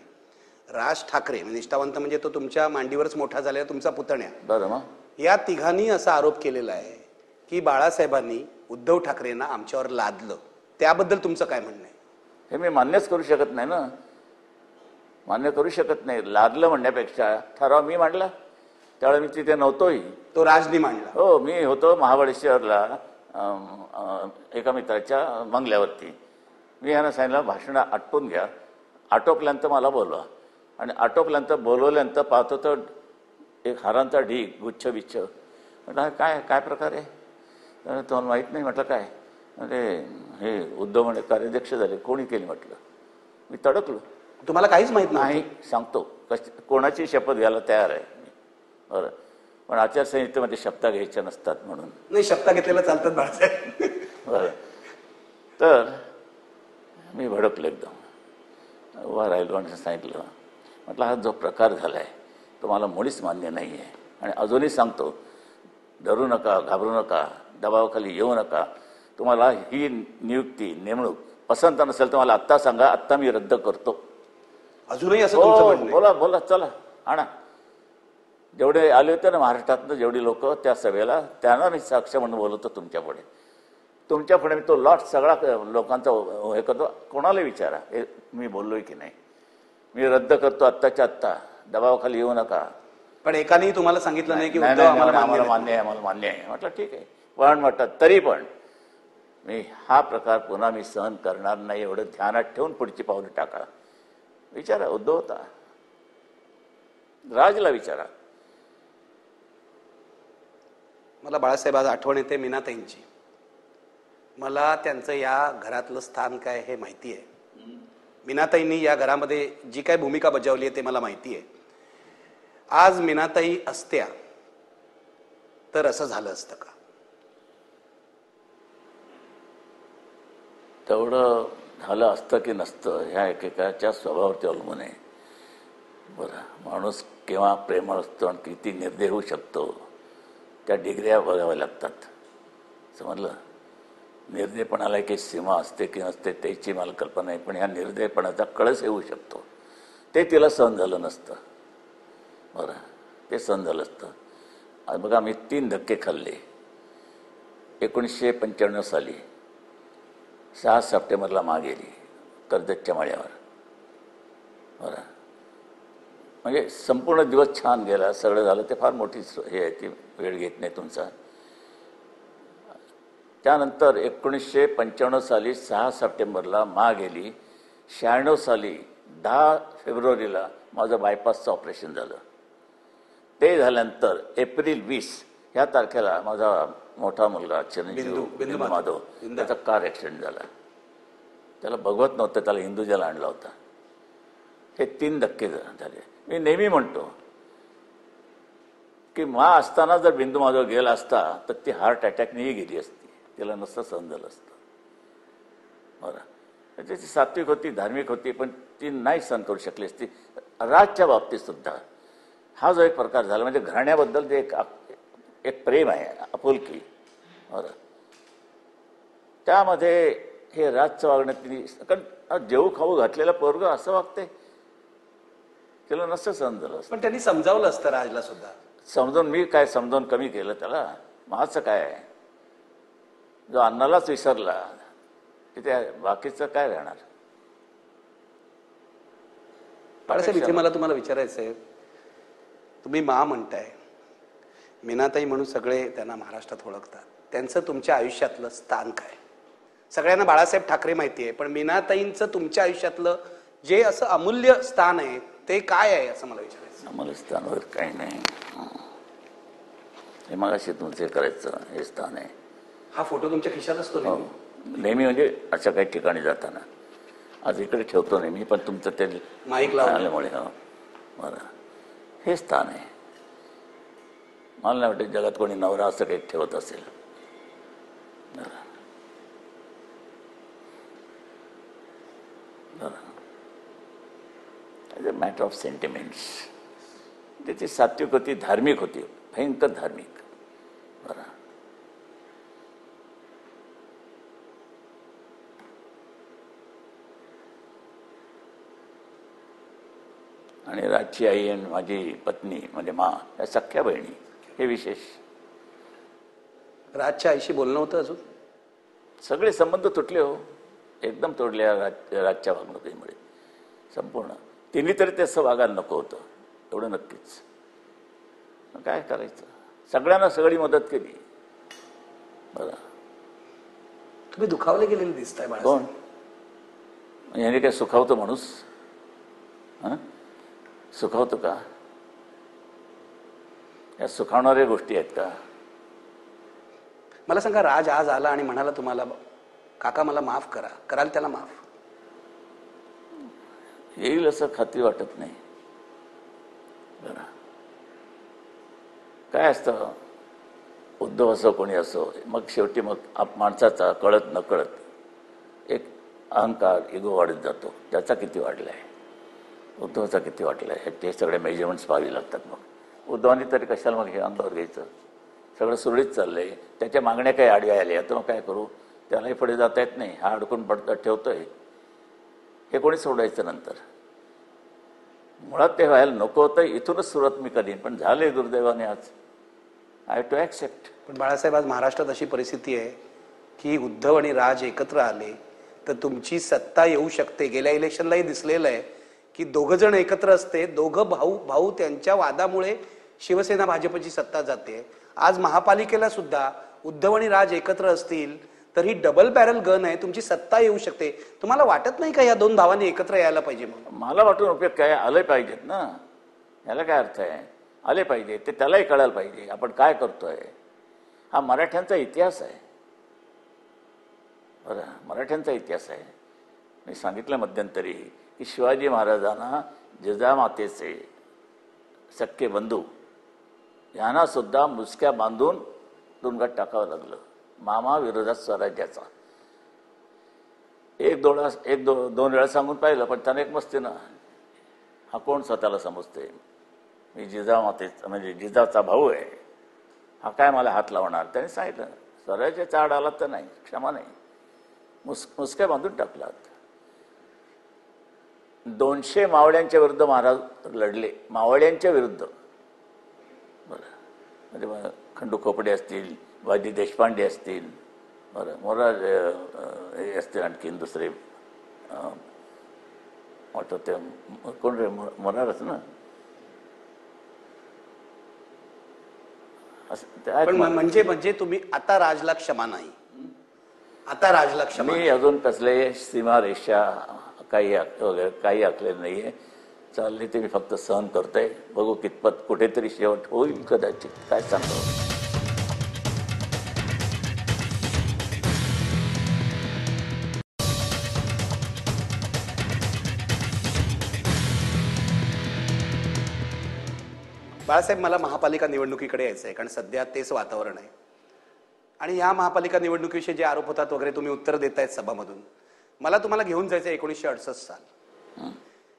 राज ठाकरे, निष्ठावंत म्हणजे तो तुमच्या मांडीवरच मोठा झालेला तुमचा पुतण्या, बरं, या तिघांनी असा आरोप केलेला आहे की बाळासाहेबांनी उद्धव ठाकरेंना आमच्यावर लादलं. त्याबद्दल तुमचं काय म्हणणं आहे? हे मी मान्यच करू शकत नाही ना, मान्य करू शकत नाही. लादलं म्हणण्यापेक्षा ठराव मी मांडला, त्यावेळेला मी तिथे नव्हतोही. तो राजनी मांडला? हो, मी होतो महाबळेश्वरला एका मित्राच्या बंगल्यावरती. मी यांना सांगितलं भाषण आटपून घ्या, आटोपल्यानंतर मला बोलवा. आणि आटोपल्यानंतर बोलवल्यानंतर पाहतो तर एक हारांचा ढीग, गुच्छ बिच्छ. म्हटलं काय काय प्रकार आहे? तुम्हाला माहीत नाही? म्हटलं काय? म्हणजे हे उद्धव म्हणे कार्याध्यक्ष झाले. कोणी केली? म्हटलं. मी तडकलो. तुम्हाला काहीच माहीत नाही? सांगतो, कोणाची शपथ घ्यायला तयार आहे. बरं, पण आचारसंहितेमध्ये शपथा घ्यायच्या नसतात म्हणून. नाही, शपथा घेतलेल्या चालतात बाळासाहेब. बरं, तर मी भडकलो एकदम, उभा राहिलो आणि सांगितलं, म्हटलं हा जो प्रकार झाला आहे तो मला मुळीच मान्य नाही आहे. आणि अजूनही सांगतो, डरू नका, घाबरू नका, दबावाखाली येऊ नका. तुम्हाला ही नियुक्ती नेमणूक पसंत नसेल तर मला आत्ता सांगा, आत्ता मी रद्द करतो. अजूनही असं तुमचं हो, म्हणणं आहे? बोला बोला, चला आणा. जेवढे आले होते ना महाराष्ट्रातनं जेवढी लोक त्या सभेला, त्यांना मी साक्ष म्हणून बोलवतो तुमच्यापुढे. तुमच्यापुढे मी तो लॉट सगळा लोकांचा हे करतो. कोणाला विचारा हे मी बोललोय की नाही. मी रद्द करतो आत्ताच्या आत्ता, दबावाखाली येऊ नका. पण एकानेही तुम्हाला सांगितलं नाही की नाही, उद्धव नाही, आम्हाला आम्हाला मान्य मान्य आहे, आम्हाला मान्य आहे. म्हटलं ठीक आहे. पण म्हटलं तरी पण मी हा प्रकार पुन्हा मी सहन करणार नाही, एवढं ध्यानात ठेवून पुढची पावलं टाका. विचारा, उद्धव होता, राजला विचारा. मला बाळासाहेब आज आठवण येते मीनाताईंची. मला त्यांचं या घरातलं स्थान काय हे माहिती आहे. मीनाताईंनी या घरामध्ये जी काय भूमिका बजावली आहे ते मला माहिती आहे. आज मीनाताई असत्या तर असं झालं असतं का? तेवढं झालं असतं की नसतं ह्या एकेकाच्या स्वभावावरती अवलंबून आहे. बरं, माणूस केव्हा प्रेमळ असतो आणि किती निर्दय होऊ शकतो त्या डिग्र्या बघाव्या लागतात. समजलं? निर्दयपणाला एक सीमा असते की नसते त्याची मला कल्पना आहे, पण ह्या निर्दयपणाचा कळस येऊ शकतो. ते तिला सहन झालं नसतं. बरं, ते सहन झालं असतं. आज बघा, मी 3 धक्के खाल्ले. 1995 साली 6 सप्टेंबरला माग गेली कर्जतच्या माळ्यावर. बरं, म्हणजे संपूर्ण दिवस छान गेला, सगळं झालं. ते फार मोठी हे आहे, ती वेळ घेत नाही तुमचा. त्यानंतर 1995 साली 6 सप्टेंबरला माग गेली. 96 साली 10 फेब्रुवारीला माझं बायपासचं ऑपरेशन झालं. ते झाल्यानंतर एप्रिल 20 ह्या तारखेला माझा मोठा मुलगा चिरंजीव बिंदू माधव त्याचा कार ॲक्सिडेंट झाला. त्याला बघवत नव्हतं, त्याला हिंदुजाला आणला होता. हे 3 धक्के झाले. मी नेहमी म्हणतो की मा असताना जर बिंदू माधव गेला असता तर ती हार्ट अटॅकनेही गेली असती, तिला नसतं सहन झालं असतं. बरं, त्याची सात्विक होती, धार्मिक होती, पण ती नाही सहन करू शकली असती. राजच्या बाबतीत सुद्धा हा जो एक प्रकार झाला, म्हणजे घराण्याबद्दल जे एक प्रेम आहे, आपुलकी. बरं, त्यामध्ये हे राजचं वागणं तिने, कारण जेऊ खाऊ घातलेला पोरगं असं वागते, तिला नसतं सहन झालं असतं. पण त्यांनी समजावलं असतं राजला सुद्धा. समजून मी काय समजावून कमी केलं त्याला? माझं काय आहे? जो अन्नालाच विसरला तिथे बाकीचं काय राहणार? बाळासाहेब, इथे मला तुम्हाला विचारायचं आहे, तुम्ही मा म्हणताय, मीनाताई म्हणून सगळे त्यांना महाराष्ट्रात ओळखतात, त्यांचं तुमच्या आयुष्यातलं स्थान काय? सगळ्यांना बाळासाहेब ठाकरे माहिती आहे, पण मीनाताईंचं तुमच्या आयुष्यातलं जे असं अमूल्य स्थान आहे ते काय आहे असं मला विचारायचं. अमूल्य स्थान वगैरे काही नाही. हे मगाशी तुमचे करायचं हे स्थान आहे. हा फोटो तुमच्या खिशात असतो हो, नेहमी, म्हणजे अशा काही ठिकाणी जाताना. आज इकडे ठेवतो नेहमी, पण तुमचं ते माईक लावल्यामुळे. हो, बरं, हे स्थान आहे. मला नाही वाटतं जगात कोणी नवरा असं काही ठेवत असेल. बरं, as a matter of sentiments. त्याची सात्विक होती, धार्मिक होती, भयंकर धार्मिक. बरं, आणि राजची आई आणि माझी पत्नी म्हणजे मा या सख्या बहिणी, हे विशेष. राजच्या आईशी बोलणं होतं अजून? सगळे संबंध तुटले हो, एकदम तोडले राजच्या वागणुकीमुळे संपूर्ण. तिने तरी तसं वागायला नको होतं, एवढं नक्कीच. काय करायचं, सगळ्यांना सगळी मदत केली. बरं, तुम्ही दुखावले गेलेले दिसताय बाळा. कोण याने काय सुखावतो माणूस? हां, सुखावतो का? या सुखावणाऱ्या गोष्टी आहेत का? मला सांगा, राज आज आला आणि म्हणाला तुम्हाला, काका मला माफ करा, कराल त्याला माफ? येईल असं खात्री वाटत नाही. बरं, काय असतं, उद्धव असो कोणी असो, मग शेवटी मग माणसाचा कळत न कळत एक अहंकार, इगो वाढत जातो. त्याचा किती वाढला आहे, उद्धवचा किती वाटला आहे, ते सगळे मेजरमेंट्स पाहावी लागतात. मग उद्धवानी तरी कशाला मग हे अंगावर घ्यायचं? सगळं सुरळीत चाललंय, त्याच्या मागण्या काही आडव्या आल्या तर मग काय करू? त्यालाही पुढे जाता येत नाही, हा अडकून पडता ठेवतोय, हे कोणी सोडायचं नंतर. मुळात ते व्हायला नको होतं, इथूनच सुरुवात मी करीन, पण झाले दुर्दैवाने आज. I have to accept. पण बाळासाहेब, आज महाराष्ट्रात अशी परिस्थिती आहे की उद्धव आणि राज एकत्र आले तर तुमची सत्ता येऊ शकते. गेल्या इलेक्शनलाही दिसलेलं आहे की दोघं जण एकत्र असते, दोघं भाऊ भाऊ त्यांच्या वादामुळे शिवसेना भाजपची सत्ता जाते. आज महापालिकेला सुद्धा उद्धव आणि राज एकत्र असतील तर ही डबल बॅरल गन आहे, तुमची सत्ता येऊ शकते. तुम्हाला वाटत नाही का या दोन भावांनी एकत्र यायला पाहिजे? म्हणून मला वाटून उपयोग काय, आले पाहिजेत ना, याला काय अर्थ आहे? आले पाहिजे, ते त्यालाही कळायला पाहिजे आपण काय करतोय. हा मराठ्यांचा इतिहास आहे, बरं, मराठ्यांचा इतिहास आहे. मी सांगितलं मध्यंतरी की शिवाजी महाराजांना जिजामातेचे सख्खे बंधू यांना सुद्धा मुसक्या बांधून तुरुंगात टाकावं लागलं, मामा विरोधात स्वराज्याचा. दोन वेळा सांगून पाहिलं, पण त्याने एक मस्ती ना, हा कोण स्वतःला समजते, मी जिजामातेचा म्हणजे जिजाचा भाऊ आहे, हा काय मला हात लावणार. त्याने सांगितलं स्वराज्याचा आड आला तर नाही, क्षमा नाही. मुसक्या बांधून टाकलात. 200 मावळ्यांच्या विरुद्ध महाराज लढले, मावळ्यांच्या विरुद्ध. बरं, म्हणजे खंडू खोपडे असतील, वाजी देशपांडे असतील, बरं, मोरार हे असतील, आणखीन दुसरे आठवते कोण रे, मोरारच ना. पण म्हणजे म्हणजे तुम्ही आता राजला क्षमा नाही, आता राजला क्षमा. मी अजून कसले सीमारेषा काही वगैरे काही आखलेलं नाहीये, चालले ते मी फक्त सहन करतोय. बघू कितपत कुठेतरी शेवट होईल कदाचित, काय सांगतो. बाळासाहेब, मला महापालिका निवडणुकीकडे यायचं आहे, कारण सध्या तेच वातावरण आहे. आणि या महापालिका निवडणुकीविषयी जे आरोप होतात वगैरे तुम्ही उत्तर देतायत सभामधून. मला तुम्हाला घेऊन जायचं 1968 साल.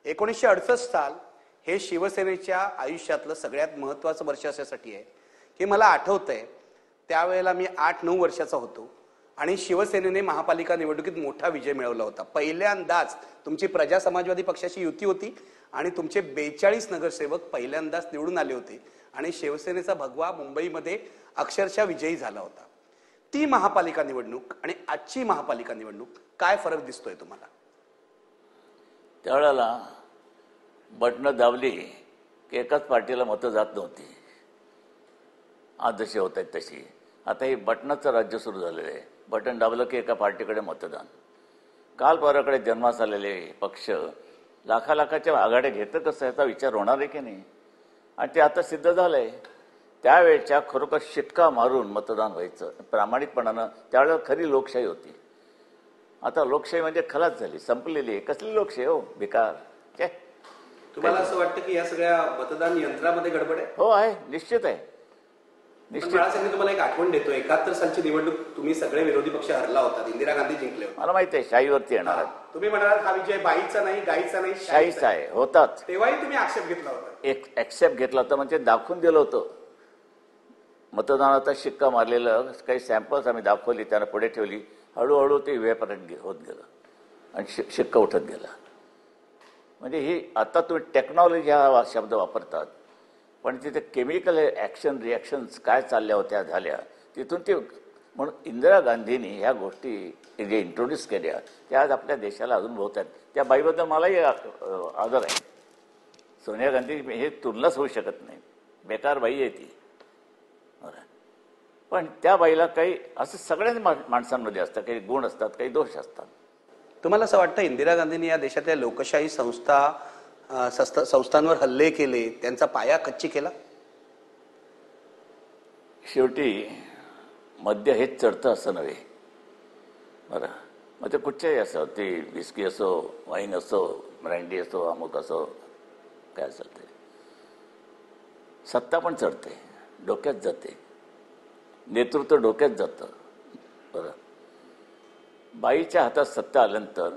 1968 साल हे शिवसेनेच्या आयुष्यातलं सगळ्यात महत्वाचं वर्ष अशासाठी आहे की मला आठवतंय त्यावेळेला मी 8-9 वर्षाचा होतो आणि शिवसेनेने महापालिका निवडणुकीत मोठा विजय मिळवला होता. पहिल्यांदाच तुमची प्रजा समाजवादी पक्षाची युती होती आणि तुमचे 42 नगरसेवक पहिल्यांदाच निवडून आले होते आणि शिवसेनेचा भगवा मुंबईमध्ये अक्षरशः विजयी झाला होता. ती महापालिका निवडणूक आणि आजची महापालिका निवडणूक, काय फरक दिसतोय तुम्हाला? त्यावेळेला बटणं दाबली की एकाच पार्टीला मतं जात नव्हती. आज जशी होत आहेत तशी. आता ही बटनाचं राज्य सुरू झालेलं आहे. बटन दाबलं की एका पार्टीकडे मतदान. काल परवाकडे जन्मास आलेले पक्ष लाखाच्या आघाड्या घेतं कसं, याचा विचार होणार आहे की नाही? आणि ते आता सिद्ध झालंय. त्यावेळेच्या खरोखर शिक्का मारून मतदान व्हायचं प्रामाणिकपणानं. त्यावेळेला खरी लोकशाही होती. आता लोकशाही म्हणजे खलास झाली, संपलेली आहे. कसली लोकशाही हो, बेकार. तुम्हाला असं वाटतं की या सगळ्या मतदान यंत्रामध्ये गडबड आहे? हो आहे, निश्चित आहे, निश्चित. मी तुम्हाला एक आठवण देतो. 71 सालची निवडणूक तुम्ही सगळे विरोधी पक्ष हरला होता, इंदिरा गांधी जिंकले होते. मला माहिती आहे शाहीवरती येणार आहे. तुम्ही म्हणालात हा विजय बाईचा नाही, गाईचा नाही, शाहीचा आहे. होताच. तेव्हाही तुम्ही आक्षेप घेतला होता. एक ऍक्सेप्ट घेतला होता, म्हणजे दाखवून दिलं होतं. मतदानाचा शिक्का मारलेलं काही सॅम्पल्स आम्ही दाखवली, त्यांना पुढे ठेवली. हळूहळू ते वेपर्यंत होत गेलं आणि शिक्का उठत गेला. म्हणजे ही आता तुम्ही टेक्नॉलॉजी हा शब्द वापरतात, पण तिथे केमिकल ॲक्शन रिॲक्शन्स काय चालल्या होत्या झाल्या तिथून ते. म्हणून इंदिरा गांधींनी ह्या गोष्टी जे इंट्रोड्यूस केल्या त्या आज आपल्या देशाला अजून होत आहेत. त्या बाईबद्दल मलाही आदर आहे. सोनिया गांधी हे तुलनाच होऊ शकत नाही, बेकार बाई आहे ती. पण त्या बाईला काही असं सगळ्याच माणसांमध्ये असतात, काही गुण असतात, काही दोष असतात. तुम्हाला असं वाटतं इंदिरा गांधींनी या देशातल्या लोकशाही संस्थांवर हल्ले केले, त्यांचा पाया कच्ची केला? शेवटी मद्य हेच चढतं असं नव्हे, बरं. मग ते कुठच्याही असो, ते विस्की असो, वाईन असो, ब्रँडी असो, अमुक असो, काय असेल ते, सत्ता पण चढते, डोक्यात जाते, नेतृत्व डोक्यात जातं, बरं. बाईच्या हातात सत्ता आल्यानंतर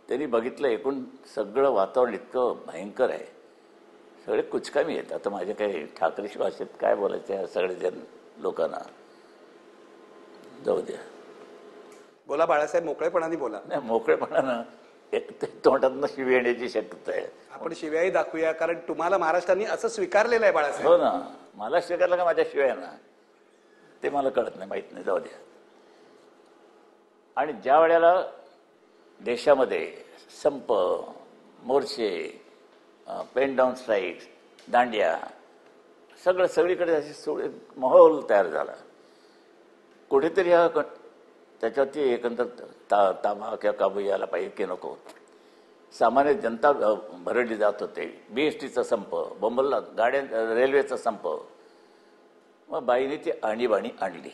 त्यांनी बघितलं एकूण सगळं वातावरण इतकं भयंकर आहे, सगळे कुचकामी आहेत. आता माझ्या काही ठाकरेशी भाषेत काय बोलायचं आहे सगळे जण लोकांना, जाऊ द्या. बोला बाळासाहेब, मोकळेपणाने बोला. नाही, मोकळेपणानं एक ते तोंडातनं शिवी येण्याची शक्यता आहे. आपण शिव्याही दाखवूया, कारण तुम्हाला महाराष्ट्राने असं स्वीकारलेलं आहे बाळासाहेब. हो ना, मला स्वीकारलं का माझ्या शिवाय ना, ते मला कळत नाही, माहित नाही, जाऊ द्या. आणि ज्या वेळेला देशामध्ये संप, मोर्चे, पेन डाऊन स्ट्राईक्स, दांड्या, सगळीकडे असे माहोल तयार झाला. कुठेतरी हा त्याच्यावरती एकंदर ताबा किंवा काबू यायला पाहिजे की नको. सामान्य जनता भरडली जात होते. BSTचा संप, बंबलला गाड्या, रेल्वेचा संप. मग बाईने ती आणीबाणी आणली.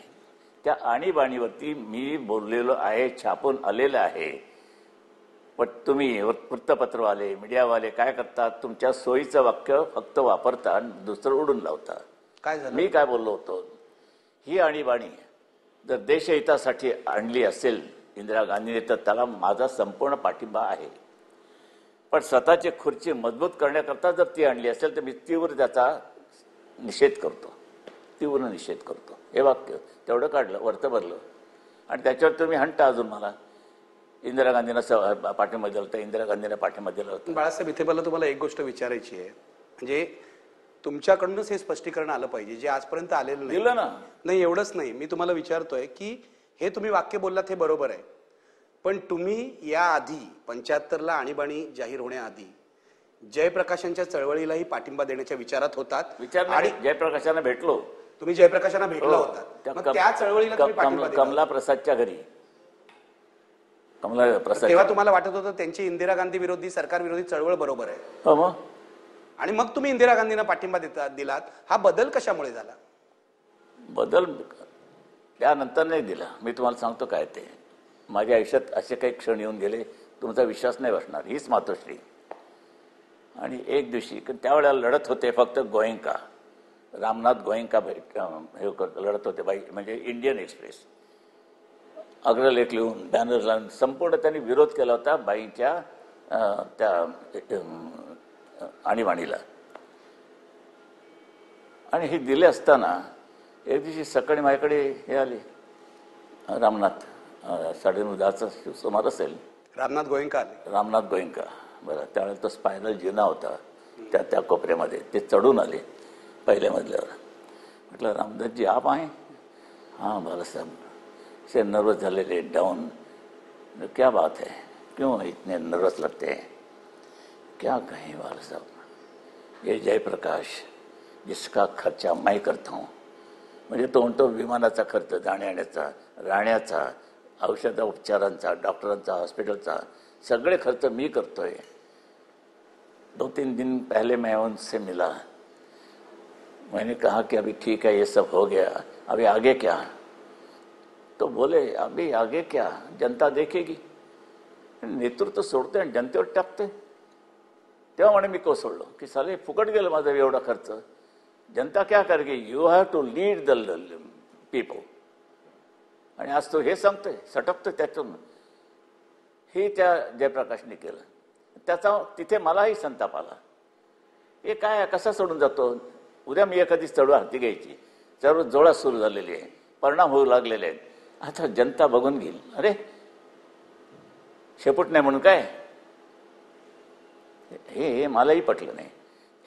त्या आणीबाणीवरती मी बोललेलो आहे, छापून आलेलं आहे. पण तुम्ही वृत्तपत्रवाले, मीडियावाले काय करतात, तुमच्या सोयीचं वाक्य फक्त वापरता आणि दुसरं उडून लावता. काय झालं? मी काय बोललो होतो, ही आणीबाणी जर देशहितासाठी आणली असेल इंदिरा गांधीने तर त्याला माझा संपूर्ण पाठिंबा आहे. पण स्वतःची खुर्ची मजबूत करण्याकरता जर ती आणली असेल तर मी तीव्र त्याचा निषेध करतो, तीव्र निषेध करतो. हे वाक्य तेवढं काढलं, वरतं भरलं. आणि त्याच्यावर तुम्ही हंटा अजून मला इंदिरा गांधींना पाठिंबा दिला होता, इंदिरा गांधींना पाठिंबा दिला होता. बाळासाहेब, इथे मला तुम्हाला एक गोष्ट विचारायची आहे. म्हणजे तुमच्याकडूनच हे स्पष्टीकरण आलं पाहिजे, जे आजपर्यंत आलेलं नाही. दिलं ना. नाही, एवढंच नाही, मी तुम्हाला विचारतोय की हे तुम्ही वाक्य बोललात हे बरोबर आहे, पण तुम्ही याआधी 75ला आणीबाणी जाहीर होण्याआधी जयप्रकाशांच्या चळवळीलाही पाठिंबा देण्याच्या विचारात होतात. आणि जयप्रकाशांना भेटलो. तुम्ही जयप्रकाशांना भेटला होता, मग त्या चळवळीला तुम्ही पाठिंबा दिला. कमला प्रसादच्या घरी. कमला प्रसाद, तेव्हा तुम्हाला वाटत होतं त्यांची इंदिरा गांधी विरोधी, सरकार विरोधी चळवळ बरोबर आहे. हो मग. आणि मग तुम्ही इंदिरा गांधींना पाठिंबा दिलात. हा बदल कशामुळे झाला? बदल त्यानंतर नाही दिला. मी तुम्हाला सांगतो काय ते. माझ्या आयुष्यात असे काही क्षण येऊन गेले, तुमचा विश्वास नाही बसणार. हीच मातोश्री. आणि एक दिवशी त्यावेळेला लढत होते फक्त गोयंका, रामनाथ गोयंका हे लढत होते बाई, म्हणजे इंडियन एक्सप्रेस. अग्रलेख लिहून, बॅनर लावून संपूर्ण त्यांनी विरोध केला होता बाईंच्या त्या आणीबाणीला. आणि हे दिले असताना एक दिवशी सकाळी माझ्याकडे हे आले, रामनाथ, 9:30 सुमार असेल, रामनाथ गोयंका आले. रामनाथ गोयंका. बरं, त्यावेळेला तो स्पायरल जिना होता त्या कोपऱ्यामध्ये. ते चढून आले पहिल्या मजल्यावर. म्हटलं, रामदासजी आप आहे? हाँ बालासाहेब. से नर्वस झालेले, डाउन. क्या बात है, क्यों इतने नर्वस लगते हैं? क्या कहें बाला साहब, ये जयप्रकाश जिसका खर्चा मैं करता हूँ. म्हणजे तो म्हणतो विमानाचा खर्च, जाण्याचा, राहण्याचा, औषध उपचारांचा, डॉक्टरांचा, हॉस्पिटलचा सगळे खर्च मी करतोय. 2-3 दिन पहले मैं उनसे मिला. मैंने कहा कि अभी ठीक है, ये सब हो गया, अभी आगे क्या? तो बोले, अभी आगे क्या, जनता देखेगी. नेतृत्व सोडते आणि जनतेवर टाकते. तेव्हा म्हणे मी कोसळलो की साले फुकट गेलं माझा एवढा खर्च. जनता क्या करेगी, you have to lead the people. आणि आज तो हे सांगतोय, सटकतोय त्यातून. हे त्या जयप्रकाशने केलं. त्याचा तिथे मलाही संताप आला. हे काय, कसा सोडून जातो? उद्या मी एखादी चढू हाती घ्यायची, सर्व जोळा सुरू झालेली आहे, परिणाम होऊ लागलेले आहेत. आता जनता बघून घेईल, अरे शेपूट नाही म्हणून काय. हे मलाही पटलं नाही.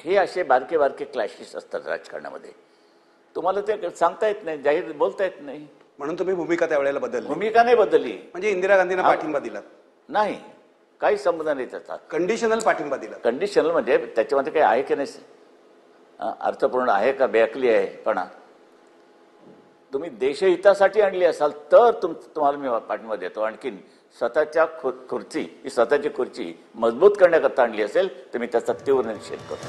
हे असे बारके बारके क्लॅशेस असतात राजकारणामध्ये. तुम्हाला ते सांगता येत नाही, जाहीर बोलता येत नाही. म्हणून तुम्ही भूमिका त्यावेळेला बदलली. भूमिका नाही बदलली. म्हणजे इंदिरा गांधींना पाठिंबा दिला नाही, काही संबंध नाही त्याचा. कंडिशनल पाठिंबा दिला. कंडिशनल म्हणजे त्याच्यामध्ये काही आहे की नाही, अर्थपूर्ण आहे का, बेअकली आहे पणा. तुम्ही देशहितासाठी आणली असाल तर तुम्हाला मी पाठिंबा देतो. आणखीन स्वतःच्या खुर्ची, ही स्वतःची खुर्ची मजबूत करण्याकरता आणली असेल तर मी त्याचा तीव्र निषेध करतो.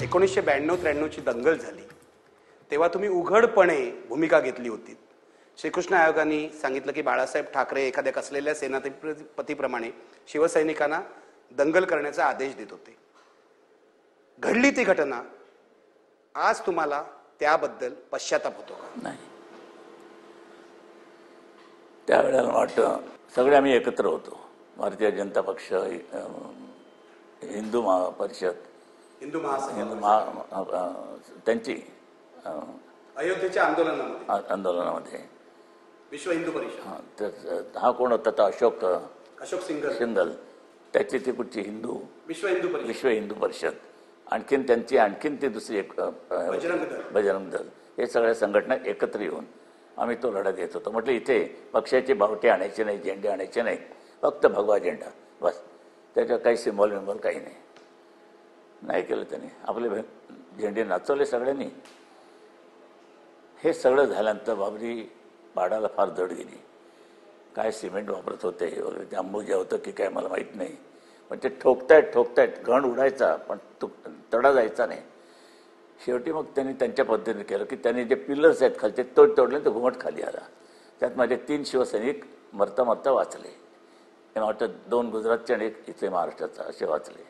एकोणीसशे 92-93 दंगल झाली तेव्हा तुम्ही उघडपणे भूमिका घेतली होती. श्रीकृष्ण आयोगाने सांगितलं की बाळासाहेब ठाकरे एखाद्या कसलेल्या सेनापतीप्रमाणे शिवसैनिकांना दंगल करण्याचा आदेश देत होते. घडली ती घटना. आज तुम्हाला त्याबद्दल पश्चाताप होतो का? नाही. त्यावेळेला वाटतं सगळे आम्ही एकत्र होतो. भारतीय जनता पक्ष, हिंदू परिषद, हिंदू महासभा, हिंदू त्यांची अयोध्येच्या आंदोलनामध्ये, आंदोलनामध्ये विश्व हिंदू परिषद, तर हा कोण होता? तर अशोक सिंघल, त्याची ती कुठची हिंदू विश्व हिंदू परिषद, विश्व हिंदू परिषद, आणखीन ती दुसरी एक बजरंग दल, हे सगळ्या संघटना एकत्र येऊन आम्ही तो लढा देत होतो. म्हटलं इथे पक्षाचे बावटे आणायचे नाही, झेंडे आणायचे नाही, फक्त भगवा झेंडा बस, त्याच्यात काही सिम्बॉल काही नाही केलं त्यांनी. आपले झेंडे नाचवले सगळ्यांनी. हे सगळं झाल्यानंतर बाबरी पाडाला फार जड गेली. काय सिमेंट वापरत होते वगैरे, ते अंबुजा होतं की काय मला माहीत नाही, पण ते ठोकतायत घण उडायचा पण तडा जायचा नाही. शेवटी मग त्यांनी त्यांच्या पद्धतीने केलं की त्यांनी जे पिलर्स आहेत खालचे तोडले, तर घुमट खाली आला. त्यात माझे 3 शिवसैनिक मरता वाचले. मला वाटतं 2 गुजरातचे आणि 1 इथे महाराष्ट्राचा असे वाचले.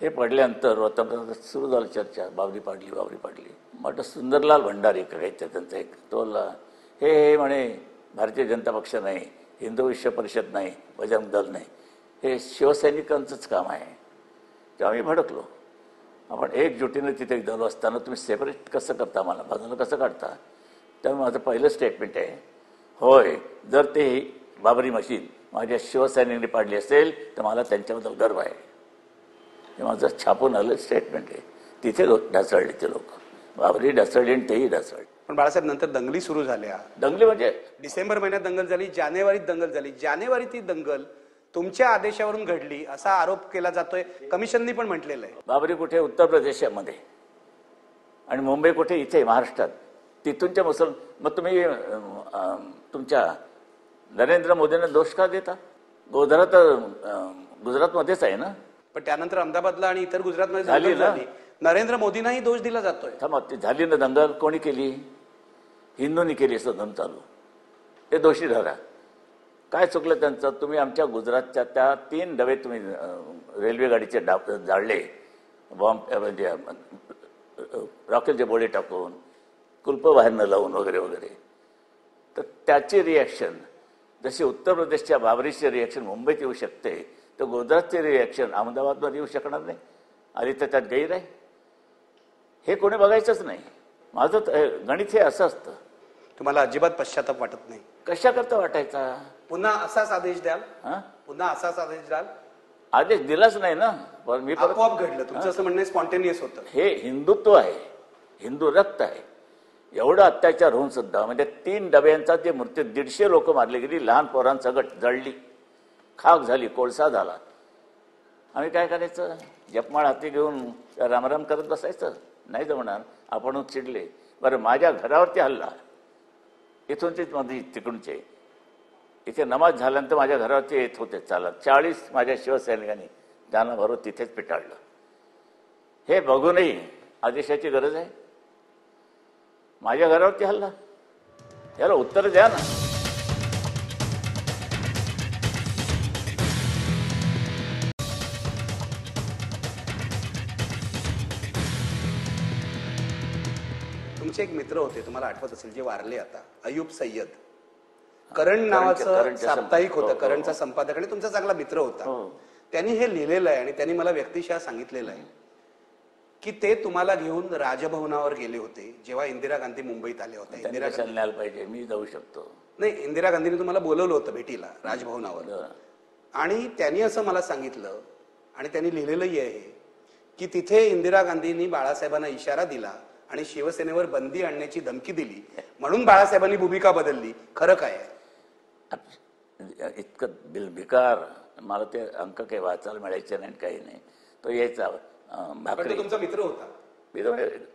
हे पडल्यानंतर वर्तमानपत्रात सुरू झालं चर्चा, बाबरी पाडली. म्हटलं सुंदरलाल भंडारी काय त्यांचा एक तोला, हे म्हणे भारतीय जनता पक्ष नाही, हिंदू विश्व परिषद नाही, बजरंग दल नाही, हे शिवसैनिकांचंच काम आहे. तेव्हा आम्ही भडकलो. आपण एकजुटीनं तिथे दल असताना तुम्ही सेपरेट कसं करता, मला बाजूला कसं काढता? त्यामुळे माझं पहिलं स्टेटमेंट आहे, होय जर ते बाबरी मशीद माझ्या शिवसैनिकांनी पाडली असेल तर मला त्यांच्याबद्दल गर्व आहे. हे माझं छापून आलं स्टेटमेंट आहे. तिथे ढासळले ते लोक, बाबरी ढासळली आणि तेही ढासळले. पण बाळासाहेब नंतर दंगली सुरू झाल्या. दंगली म्हणजे डिसेंबर महिन्यात दंगल झाली, जानेवारीत दंगल झाली. जानेवारीत ती दंगल तुमच्या आदेशावरून घडली असा आरोप केला जातोय. कमिशननी पण म्हटलेलं आहे. बाबरी कुठे? उत्तर प्रदेशामध्ये, आणि मुंबई कुठे? इथे महाराष्ट्रात. तिथूनच्या मग तुम्ही तुमच्या नरेंद्र मोदींना दोष का देता? गोधरा तर गुजरातमध्येच आहे ना. पण त्यानंतर अहमदाबादला आणि इतर गुजरातमध्ये झाली दंगल झाली. नरेंद्र मोदींनाही दोष दिला जातोय. ती झाली ना दंगल. कोणी केली? हिंदूंनी केली असं धन चालू. हे दोषी ठरा. काय चुकलं त्यांचं? तुम्ही आमच्या गुजरातच्या त्या 3 डबे तुम्ही रेल्वे गाडीचे जाळले, बॉम्ब म्हणजे रॉकेलचे बोळे टाकून, कुलप बाहेर न लावून वगैरे. तर त्याची रिॲक्शन जशी उत्तर प्रदेशच्या बाबरीची रिॲक्शन मुंबईत येऊ शकते, तर गुजरातची रिॲक्शन अहमदाबादमध्ये येऊ शकणार नाही. आली तर त्यात गैर आहे. हे कोणी बघायचंच नाही. माझं गणित हे असं असतं. तुम्हाला अजिबात पश्चाताप वाटत नाही? कशा करता वाटायचा? पुन्हा असाच आदेश द्याल? पुन्हा असाच आदेश द्याल? आदेश दिलाच नाही ना. पण मी आपोआप घडलं तुमचं असं म्हणणं, स्पॉन्टेनियस होतं. हे हिंदुत्व आहे, हिंदू रक्त आहे. एवढा अत्याचार होऊन सुद्धा म्हणजे 3 डब्यांचा ते मृत्यू, 150 लोक मारले गेली, लहान पोरांसकट जळली, खाक झाली, कोळसा झाला. आम्ही काय करायचं? जपमाळ हाती घेऊन रामराम करत बसायचं? नाही जमणार. आपण चिडले. बरं, माझ्या घरावरती हल्ला, इथूनचेच मध्ये तिकडूनचे, इथे नमाज झाल्यानंतर माझ्या घरावरती येत होते चालत 40 माझ्या शिवसैनिकांनी त्यांना बरोबर तिथेच पिटाळलं. हे बघूनही आदेशाची गरज आहे? माझ्या घरावरती हल्ला, याला उत्तर द्या ना. तुमचे एक मित्र होते, तुम्हाला आठवत असेल, जे वारले आता, अयूब सय्यद. करण नावाचं साप्ताहिक होतं, करणचा संपादक, आणि तुमचा चांगला मित्र होता. त्यांनी हे लिहिलेलं आहे आणि त्यांनी मला व्यक्तिशः सांगितलेलं आहे की ते तुम्हाला घेऊन राजभवनावर गेले होते जेव्हा इंदिरा गांधी मुंबईत आले होते. इंदिरा गांधी पाहिजे, मी जाऊ शकतो. नाही, इंदिरा गांधींनी तुम्हाला बोलवलं होतं भेटीला राजभवनावर, आणि त्यांनी असं मला सांगितलं, आणि त्यांनी लिहिलेलंही आहे की तिथे इंदिरा गांधींनी बाळासाहेबांना इशारा दिला आणि शिवसेनेवर बंदी आणण्याची धमकी दिली, म्हणून बाळासाहेबांनी भूमिका बदलली. खरं काय आहे? इतकं बिलबिकार मला ते अंक काही वाचायला मिळायचे नाही, काही नाही. तो यायचा भाकरी. तुमचा मित्र होता,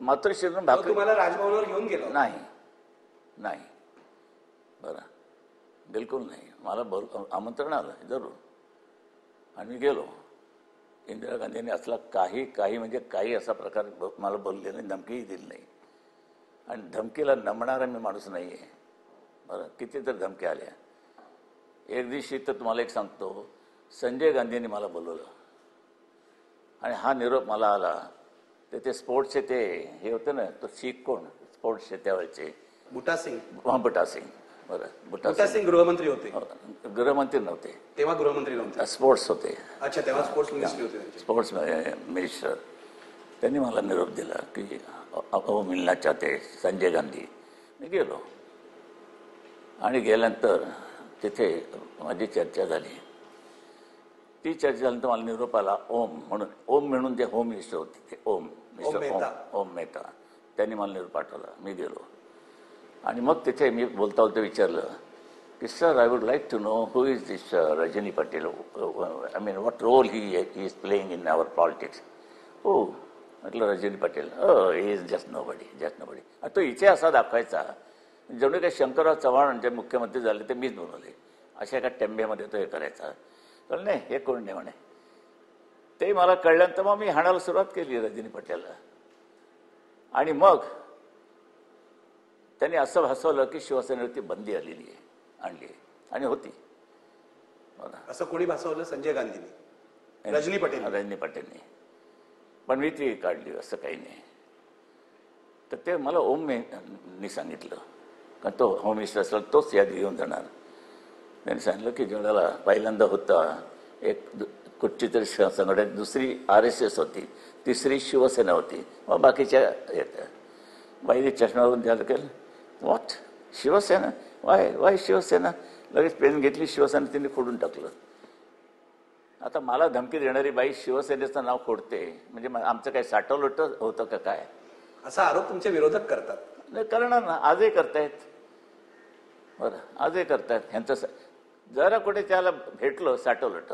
मातृश्रीनं भाकरी. तुम्हाला राजभवनावर घेऊन गेलो? नाही. बरं, बिलकुल नाही. मला आमंत्रण आलं जरूर, आणि मी गेलो. इंदिरा गांधींनी असला काही म्हणजे काही असा प्रकार मला बोलले नाही, धमकीही दिली नाही. आणि धमकीला नमणारा मी माणूस नाही आहे. बरं, किती तर धमक्या आल्या. एक दिवशी तर तुम्हाला एक सांगतो, संजय गांधींनी मला बोलवलं आणि हा निरोप मला आला. ते स्पोर्ट्सचे ते हे होते ना, तो शीख कोण स्पोर्ट्सचे त्यावेळेचे, बुटा सिंग. बुटा सिंग. बरं. बुटा सिंग गृहमंत्री होते, गृहमंत्री नव्हते, तेव्हा गृहमंत्री नव्हते. स्पोर्ट्स होते. अच्छा, तेव्हा स्पोर्ट्स मिनिस्ट्री होते त्यांची. Sports minister. त्यांनी मला निरोप दिला की अहो मिलना चाहते संजय गांधी. मी गेलो आणि गेल्यानंतर तिथे माझी चर्चा झाली. ती चर्चा झाल्यानंतर मला निरोप आला ओम म्हणून. ओम म्हणून जे होम मिनिस्टर होते ते ओम मिस्टर ओम मेहता, त्यांनी मला निरोप पाठवला. मी गेलो आणि मग तिथे मी बोलता बोलता विचारलं की sir I would like to know who is this Rajni Patel, I mean what role he is playing in our politics. हो म्हटलं Rajni Patel, he is just nobody. तो इथे असा दाखवायचा जणू काही शंकरराव चव्हाण जे मुख्यमंत्री झाले ते मीच बनवले, अशा एका टेंब्यामध्ये तो हे करायचा. तर नाही, हे कोण नाही म्हणे. ते मला कळल्यानंतर मग मी हाणायला सुरुवात केली रजनी पटेलला. आणि मग त्यांनी असं भासवलं की शिवसेनेवरती बंदी आलेली आहे, आणली आहे, आणि होती. असं कोणी भासवलं? संजय गांधींनी, रजनी पटेलनी. पण मी ती काढली, असं काही नाही. तर ते मला ओमने सांगितलं, कारण तो होम मिनिस्टर असला तोच यादी घेऊन जाणार. त्यांनी सांगितलं की ज्याला पहिल्यांदा होता एक कुठची तरी संघटना, दुसरी RSS होती, तिसरी शिवसेना होती, मग बाकीच्या येत्या. बाईने चष्म्यावरून द्यायला केलं, व्हॉट शिवसेना, वाय शिवसेना. लगेच पेन घेतली, शिवसेना तिने खोडून टाकलं. आता मला धमकी देणारी बाई शिवसेनेचं नाव खोडते म्हणजे आमचं काय साठवलोट होतं का काय? असा आरोप तुमचे विरोधक करतात. नाही करणार ना, आजही करतायत. बरं, आजही करतायत. ह्यांचं जरा कुठे त्याला भेटलं साठवलोट,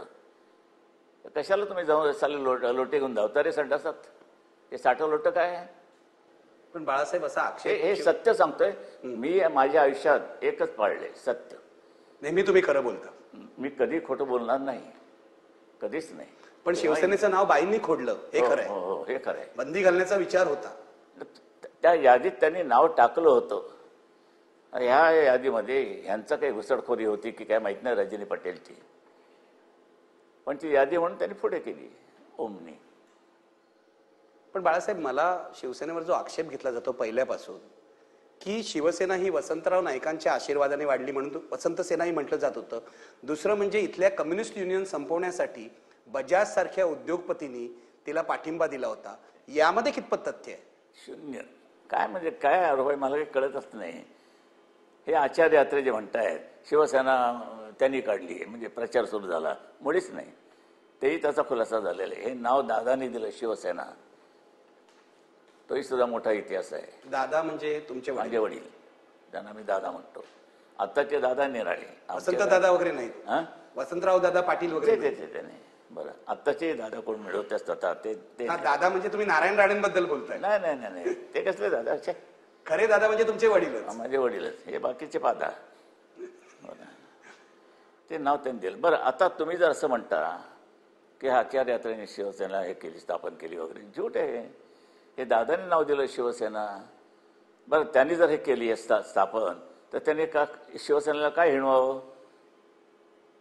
कशाला तुम्ही जाऊन चालले लोटे घेऊन धावता रे संडासात? हे साठवलोट काय आहे? पण बाळासाहेब असा आक्षेप, हे सत्य सांगतोय मी. माझ्या आयुष्यात एकच पाळले, सत्य. नेहमी तुम्ही खरं बोलता. मी कधी खोटं बोलणार नाही, कधीच नाही. पण शिवसेनेचं नाव बाईंनी खोडलं, हे खरं आहे. हो, हे खरं आहे. बंदी घालण्याचा विचार होता. त्या यादीत त्यांनी नाव टाकलं होतं. ह्या यादीमध्ये ह्यांचं काही घुसडखोरी होती की काय माहित नाही, रजनी पटेलची. पण ती यादी म्हणून त्यांनी पुढे केली ओमनी. पण बाळासाहेब, मला शिवसेनेवर जो आक्षेप घेतला जातो पहिल्यापासून की शिवसेना ही वसंतराव नाईकांच्या आशीर्वादाने वाढली म्हणून वसंत सेनाही म्हटलं जात होतं. दुसरं म्हणजे इथल्या कम्युनिस्ट युनियन संपवण्यासाठी बजाज सारख्या उद्योगपतींनी तिला पाठिंबा दिला होता. यामध्ये कितपत तथ्य आहे? शून्य. काय म्हणजे काय आरोप आहे मला काही कळतच नाही. हे आचार्य यात्रे जे म्हणतायत शिवसेना त्यांनी काढली आहे म्हणजे प्रचार सुरू झाला, मुळीच नाही. तेही त्याचा खुलासा झालेला आहे. हे नाव दादानी दिलं शिवसेना, तोही सुद्धा मोठा इतिहास आहे. दादा म्हणजे तुमचे माझे वडील, त्यांना मी दादा म्हणतो. आत्ताचे दादा निराळे, वसंत दादा वगैरे नाही, वसंतराव दादा पाटील वगैरे त्याने. बरं, आत्ताचे दादा कोण मिळवते असतात ते दादा म्हणजे तुम्ही नारायण राणेंबद्दल बोलताय? नाही, ते कसले दादा? खरे दादा म्हणजे तुमचे वडीलच. माझे वडीलच, हे बाकीचे पादा. ते नाव त्यांनी दिलं. बरं, आता तुम्ही जर असं म्हणता की आचार्य यात्रेने शिवसेना हे केली, स्थापन केली वगैरे, झूट आहे. हे दादाने नाव दिलं शिवसेना. बरं, त्यांनी जर हे केली स्थापन, तर त्यांनी का शिवसेनेला काय हिणवावं?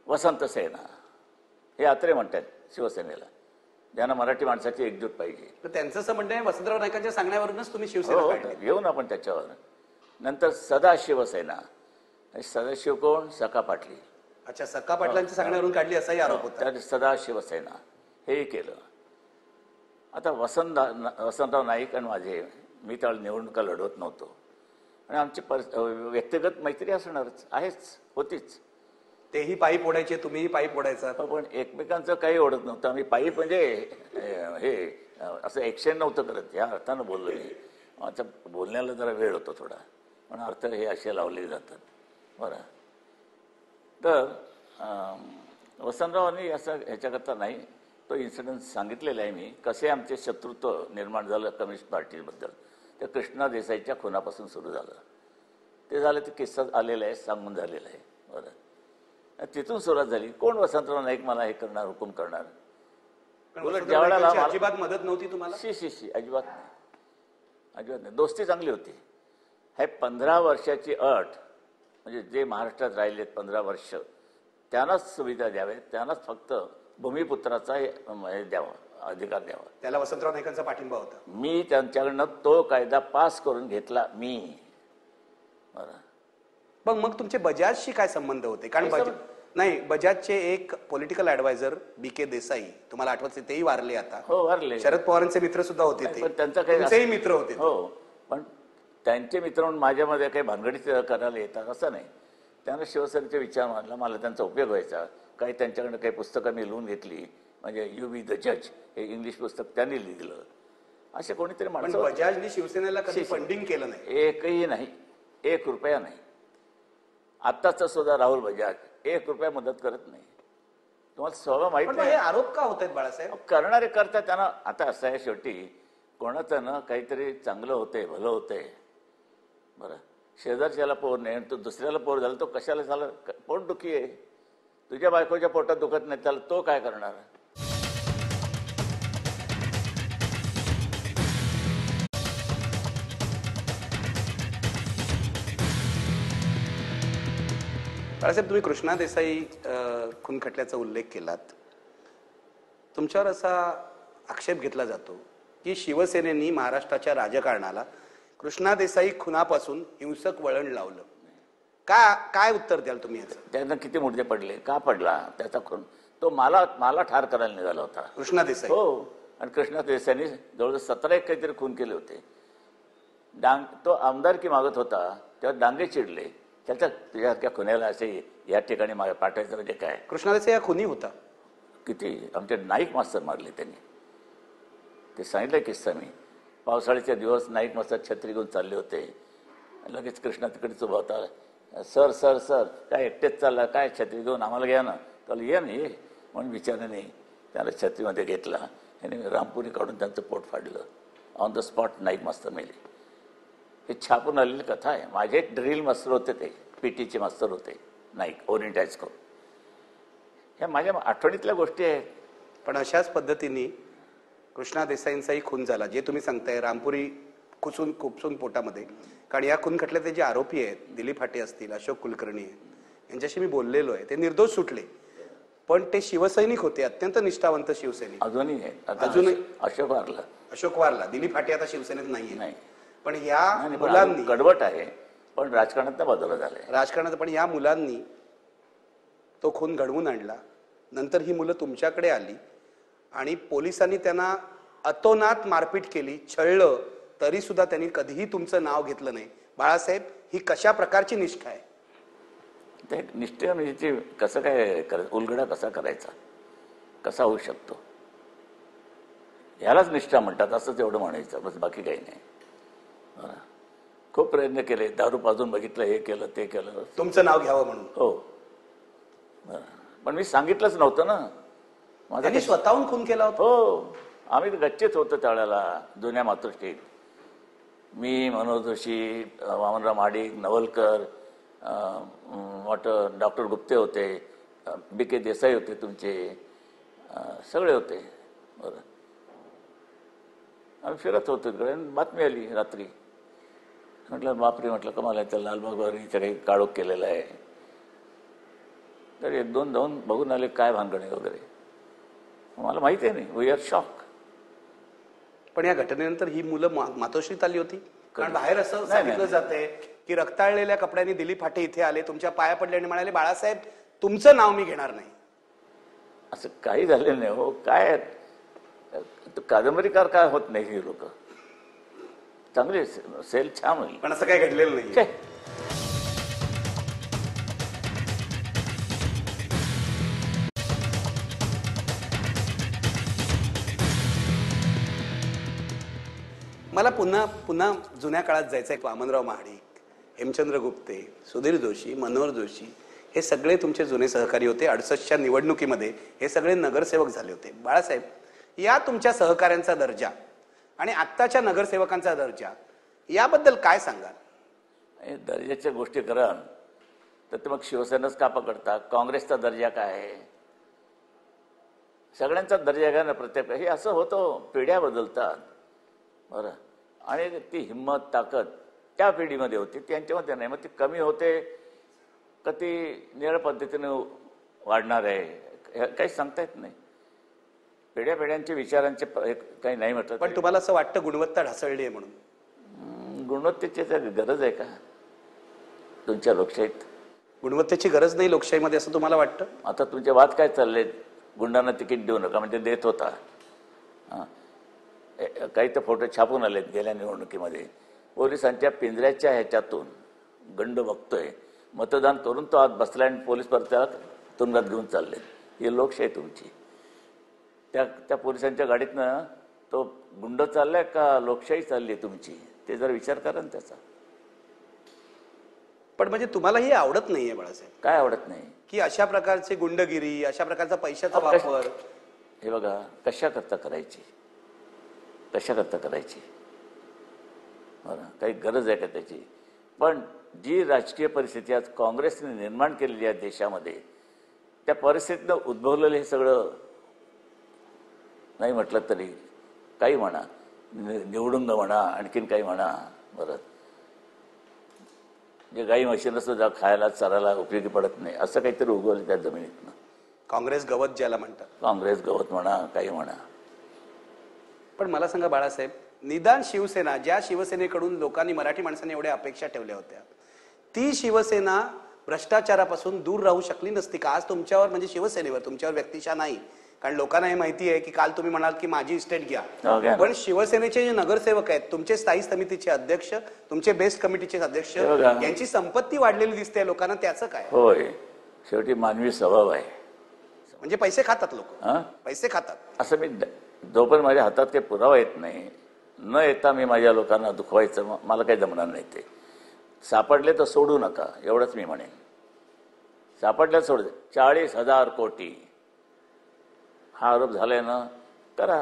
वसंत सेना हे यात्रे म्हणतात शिवसेनेला, ज्यांना मराठी माणसाची एकजूट पाहिजे. तर त्यांचं असं म्हणणं आहे वसंतराव नाईकांच्या सांगण्यावरूनच तुम्ही शिवसेना काढली. येऊन आपण त्याच्यावर. नंतर सदा शिवसेना, सदाशिव कोण? सखा पाटली. अच्छा, सखा पाटलांच्या सांगण्यावरून काढली असाही आरोप होता. त्या सदा शिवसेना हेही केलं. आता वसंतराव नाईक आणि माझे, मी त्यावेळेला निवडणुका लढवत नव्हतो आणि आमची व्यक्तिगत मैत्री असणारच, आहेच, होतीच. तेही पायी पोडायचे, तुम्हीही पायी पोडायचा. पण एकमेकांचं काही ओढत नव्हतं. आम्ही पायी म्हणजे हे असं एक्सचेंज नव्हतं करत, या अर्थानं बोललो मी. आता बोलण्याला जरा वेळ होतो थोडा, पण अर्थ हे असे लावले जातात. बरं, तर वसंतरावांनी असं ह्याच्याकरता नाही, तो इन्सिडेंट सांगितलेला आहे मी. कसे आमचे शत्रुत्व निर्माण झालं कम्युनिस्ट पार्टीबद्दल, ते कृष्णा देसाईच्या खुनापासून सुरू झालं. ते झालं, ते किस्सा आलेला आहे, सांगून झालेला आहे. बरं, तिथून सुरुवात झाली. कोण वसंतराव नाईक मला हे करणार, हुकूम करणार? अजिबात मदत नव्हती तुम्हाला? अजिबात नाही. दोस्ती चांगली होती. हे 15 वर्षाची अट, म्हणजे जे महाराष्ट्रात राहिलेत 15 वर्ष, त्यांनाच सुविधा द्याव्यात, त्यांनाच फक्त भूमिपुत्राचा हे द्यावा, अधिकार द्यावा. त्याला वसंतराव नाईकांचा पाठिंबा होता. मी त्यांच्याकडनं तो कायदा पास करून घेतला मी. बरं, मग तुमचे बजाजशी काय संबंध होते? कारण नाही, बजाजचे एक पॉलिटिकल ऍडवायझर बी.के. देसाई, तुम्हाला आठवत तेही वारले आता. हो, वारले. शरद पवारांचे मित्र सुद्धा होते ते. पण त्यांचा काही तुमचेही मित्र होते. हो, पण त्यांचे मित्र म्हणून माझ्यामध्ये काही भानगडीत करायला येतात असं नाही. त्यांना शिवसेनेचे विचार मानला, मला त्यांचा उपयोग व्हायचा. काही त्यांच्याकडनं काही पुस्तकं मी लिहून घेतली, म्हणजे यू बी द जज हे इंग्लिश पुस्तक त्यांनी लिहिलं. असे कोणीतरी पण माणसं. बजाजने शिवसेनेला कधी फंडिंग केलं नाही? एकही नाही, 1 रुपया नाही. आत्ताचा सुद्धा राहुल बजाज 1 रुपया मदत करत नाही. तुम्हाला स्वभाव माहित पण नाही. हे आरोप का होत आहेत बाळासाहेब? करणारे करतात, त्यांना आता असं आहे, शेवटी कोणाचं ना काहीतरी चांगलं होतंय, भलं होतंय. बरं, शेजारच्याला पोर नाही, तो दुसऱ्याला पोर झाला, तो कशाला झाला? पोट दुखी आहे, तुझ्या बायकोच्या पोटात दुखत नाही, त्याला तो काय करणार? बाळासाहेब, तुम्ही कृष्णा देसाई खून खटल्याचा उल्लेख केलात. तुमच्यावर असा आक्षेप घेतला जातो की शिवसेनेनी महाराष्ट्राच्या राजकारणाला कृष्णा देसाई खुनापासून हिंसक वळण लावलं. काय उत्तर द्याल तुम्ही याचं? त्यांना किती मुर्दे पडले, का पडला त्याचा खून? तो मला ठार करायला निघाला होता कृष्णा देसाई. हो, आणि कृष्णा देसाईंनी जवळजवळ 17 एक काहीतरी खून केले होते. तो आमदारकी मागत होता तेव्हा डांगे चिडले, त्याच्या तुझ्यासारख्या खुन्याला असे या ठिकाणी पाठवायचं म्हणजे काय? कृष्णा देसाई हा खुनी होता. किती आमचे नाईक मास्तर मारले त्यांनी, ते सांगितलं किस्सा मी. पावसाळ्याचे दिवस नाईक मास्तर छत्री घेऊन चालले होते, लगेच कृष्णा तिकडेच उभा होता. सर सर सर काय एकटेच चालला, काय छत्री घेऊन आम्हाला घ्या ना. त्याला ये ना, ये म्हणून विचाराने त्याला छत्रीमध्ये घेतला. याने रामपुरी काढून त्यांचं पोट फाडलं. ऑन द स्पॉट नाईक मास्तर मेले. हे छापून आलेली कथा आहे. माझे एक ड्रिल मास्तर होते, ते पीटीचे मास्तर होते नाईक, ओरिएंट हायस्कूल. ह्या माझ्या आठवणीतल्या गोष्टी आहेत. पण अशाच पद्धतीने कृष्णा देसाईंचाही खून झाला, जे तुम्ही सांगताय, रामपुरी खुपसून पोटामध्ये. कारण या खून खटल्याचे जे आरोपी आहेत, दिलीप हाटे असतील, अशोक कुलकर्णी आहे, यांच्याशी मी बोललेलो आहे. ते निर्दोष सुटले, पण ते शिवसैनिक होते, अत्यंत निष्ठावंत शिवसैनिक. अजूनही आहे. अजूनही अशोक वारला. दिलीप हाटे आता शिवसेनेत नाहीये. नाही, पण या मुलांनी कडवट आहे, पण राजकारणात बाजूला झालंय. राजकारणात पण या मुलांनी तो खून घडवून आणला. नंतर ही मुलं तुमच्याकडे आली आणि पोलिसांनी त्यांना अतोनात मारपीट केली, छळलं, तरी सुद्धा त्यांनी कधीही तुमचं नाव घेतलं नाही. बाळासाहेब, ही कशा प्रकारची निष्ठा आहे? ते निष्ठा म्हणजे कसं काय उलगडा कसा करायचा, कसा होऊ शकतो, यालाच निष्ठा म्हणतात, असंच एवढं म्हणायचं, बस, बाकी काही नाही. खूप प्रयत्न केले, दारू पाजून बघितलं, हे केलं ते केलं, तुमचं नाव घ्यावं म्हणून. हो, पण मी सांगितलंच नव्हतं ना. माझा स्वतःहून खून केला होता. हो, आम्ही गच्चीत होतो त्यावेळेला, जुन्या मातोश्रीत. मी, मनोज जोशी, वामनराव महाडिक, नवलकर, डॉक्टर गुप्ते होते, बी.के. देसाई होते तुमचे, सगळे होते. बरं, आम्ही फिरत होतो तिकडे, बातमी आली रात्री. म्हटलं बापरे, म्हटलं कमाल आहे, त्या लालबागवारीचं काही काळोख केलेला आहे. तर 1-2 जाऊन बघून आले काय भानगड आहे वगैरे. मला माहिती आहे नाही, वी आर शॉक. पण या घटनेनंतर ही मुलं मातोश्रीत आली होती? कारण बाहेर असं सांगितलं जातंय की रक्ताळलेल्या कपड्यांनी दिलीप हाटे इथे आले, तुमच्या पाया पडले आणि म्हणाले, बाळासाहेब तुमचं नाव मी घेणार नाही. असं काही झालेलं नाही हो. काय कादंबरीकार काय होत नाही, ही लोक चांगले, सेल छान होईल, पण असं काही घडलेलं नाही. मला पुन्हा जुन्या काळात जायचंय. वामनराव महाडिक, हेमचंद्र गुप्ते, सुधीर जोशी, मनोहर जोशी, हे सगळे तुमचे जुने सहकारी होते. 68च्या निवडणुकीमध्ये हे सगळे नगरसेवक झाले होते. बाळासाहेब, या तुमच्या सहकाऱ्यांचा दर्जा आणि आत्ताच्या नगरसेवकांचा दर्जा याबद्दल काय सांगाल? दर्जाच्या गोष्टी कराल तर ते मग शिवसेनाच का पकडतात? काँग्रेसचा दर्जा काय आहे? सगळ्यांचा दर्जा घ्या ना प्रत्येक. हे असं होतं, पिढ्या बदलतात. बरं, आणि ती हिंमत, ताकद त्या पिढीमध्ये होती, त्यांच्यामध्ये नाही. मग ती कमी होते का ती निळ्या पद्धतीने वाढणार आहे, काही सांगता येत नाही. पिढ्यांच्या विचारांचे काही नाही म्हटलं. पण तुम्हाला असं वाटतं गुणवत्ता ढासळली आहे म्हणून? गुणवत्तेची गरज आहे का? तुमच्या लोकशाहीत? गुणवत्तेची गरज नाही लोकशाहीमध्ये असं तुम्हाला वाटतं? आता तुमचे वाद काय चालले? गुंडांना तिकीट देऊ नका म्हणजे देत होता. हां, काही तर फोटो छापून आलेत गेल्या निवडणुकीमध्ये. पोलिसांच्या पिंजऱ्याच्या ह्याच्यातून गंड बघतोय, मतदान करून तो आत बसला आणि पोलीस परत त्याला तुरुंगात घेऊन चालले. ही लोकशाही तुमची. त्या पोलिसांच्या गाडीतनं तो गुंड चाललाय का लोकशाही चालली तुमची? ते जर विचार करा ना त्याचा. पण म्हणजे तुम्हाला ही आवडत नाहीये बाळासाहेब, काय आवडत नाही? की अशा प्रकारची गुंडगिरी, अशा प्रकारचा पैशाचा अहो, वापर? हे बघा, कशाकरता करायची? कशाकरता करायची? बरं, काही गरज आहे का त्याची? पण जी राजकीय परिस्थिती आज काँग्रेसने निर्माण केलेली आहे देशामध्ये, त्या परिस्थितीनं उद्भवलेलं हे सगळं नाही म्हटलं तरी काही म्हणा, निवडुंग म्हणा, आणखीन काही म्हणा. बरं, जे गाई म्हशींना सुद्धा खायला चरायला उपयोगी पडत नाही असं काहीतरी उगवलं त्या जमिनीतनं. काँग्रेस गवत ज्याला म्हणतात. काँग्रेस गवत म्हणा, काही म्हणा. पण मला सांगा बाळासाहेब, निदान शिवसेना, ज्या शिवसेनेकडून लोकांनी, मराठी माणसांनी एवढ्या अपेक्षा ठेवल्या होत्या, ती शिवसेना भ्रष्टाचारापासून दूर राहू शकली नसती का? आज तुमच्यावर, म्हणजे शिवसेनेवर, तुमच्यावर व्यक्तिशः नाही, कारण लोकांना हे माहिती आहे की काल तुम्ही म्हणाल की माझी इस्टेट घ्या, पण शिवसेनेचे जे नगरसेवक आहेत, तुमचे स्थायी समितीचे अध्यक्ष, तुमचे बेस्ट कमिटीचे अध्यक्ष, यांची संपत्ती वाढलेली दिसते लोकांना, त्याचं काय? होय, शेवटी मानवी स्वभाव आहे. म्हणजे पैसे खातात लोक, पैसे खातात. असं मी जोपर्यंत माझ्या हातात काही पुरावा येत नाही, न येता मी माझ्या लोकांना दुखवायचं मला काही जमणार नाही. ते सापडले तर सोडू नका, एवढंच मी म्हणेन. सापडल्या सोड. 40,000 कोटी हा आरोप झालाय ना, करा.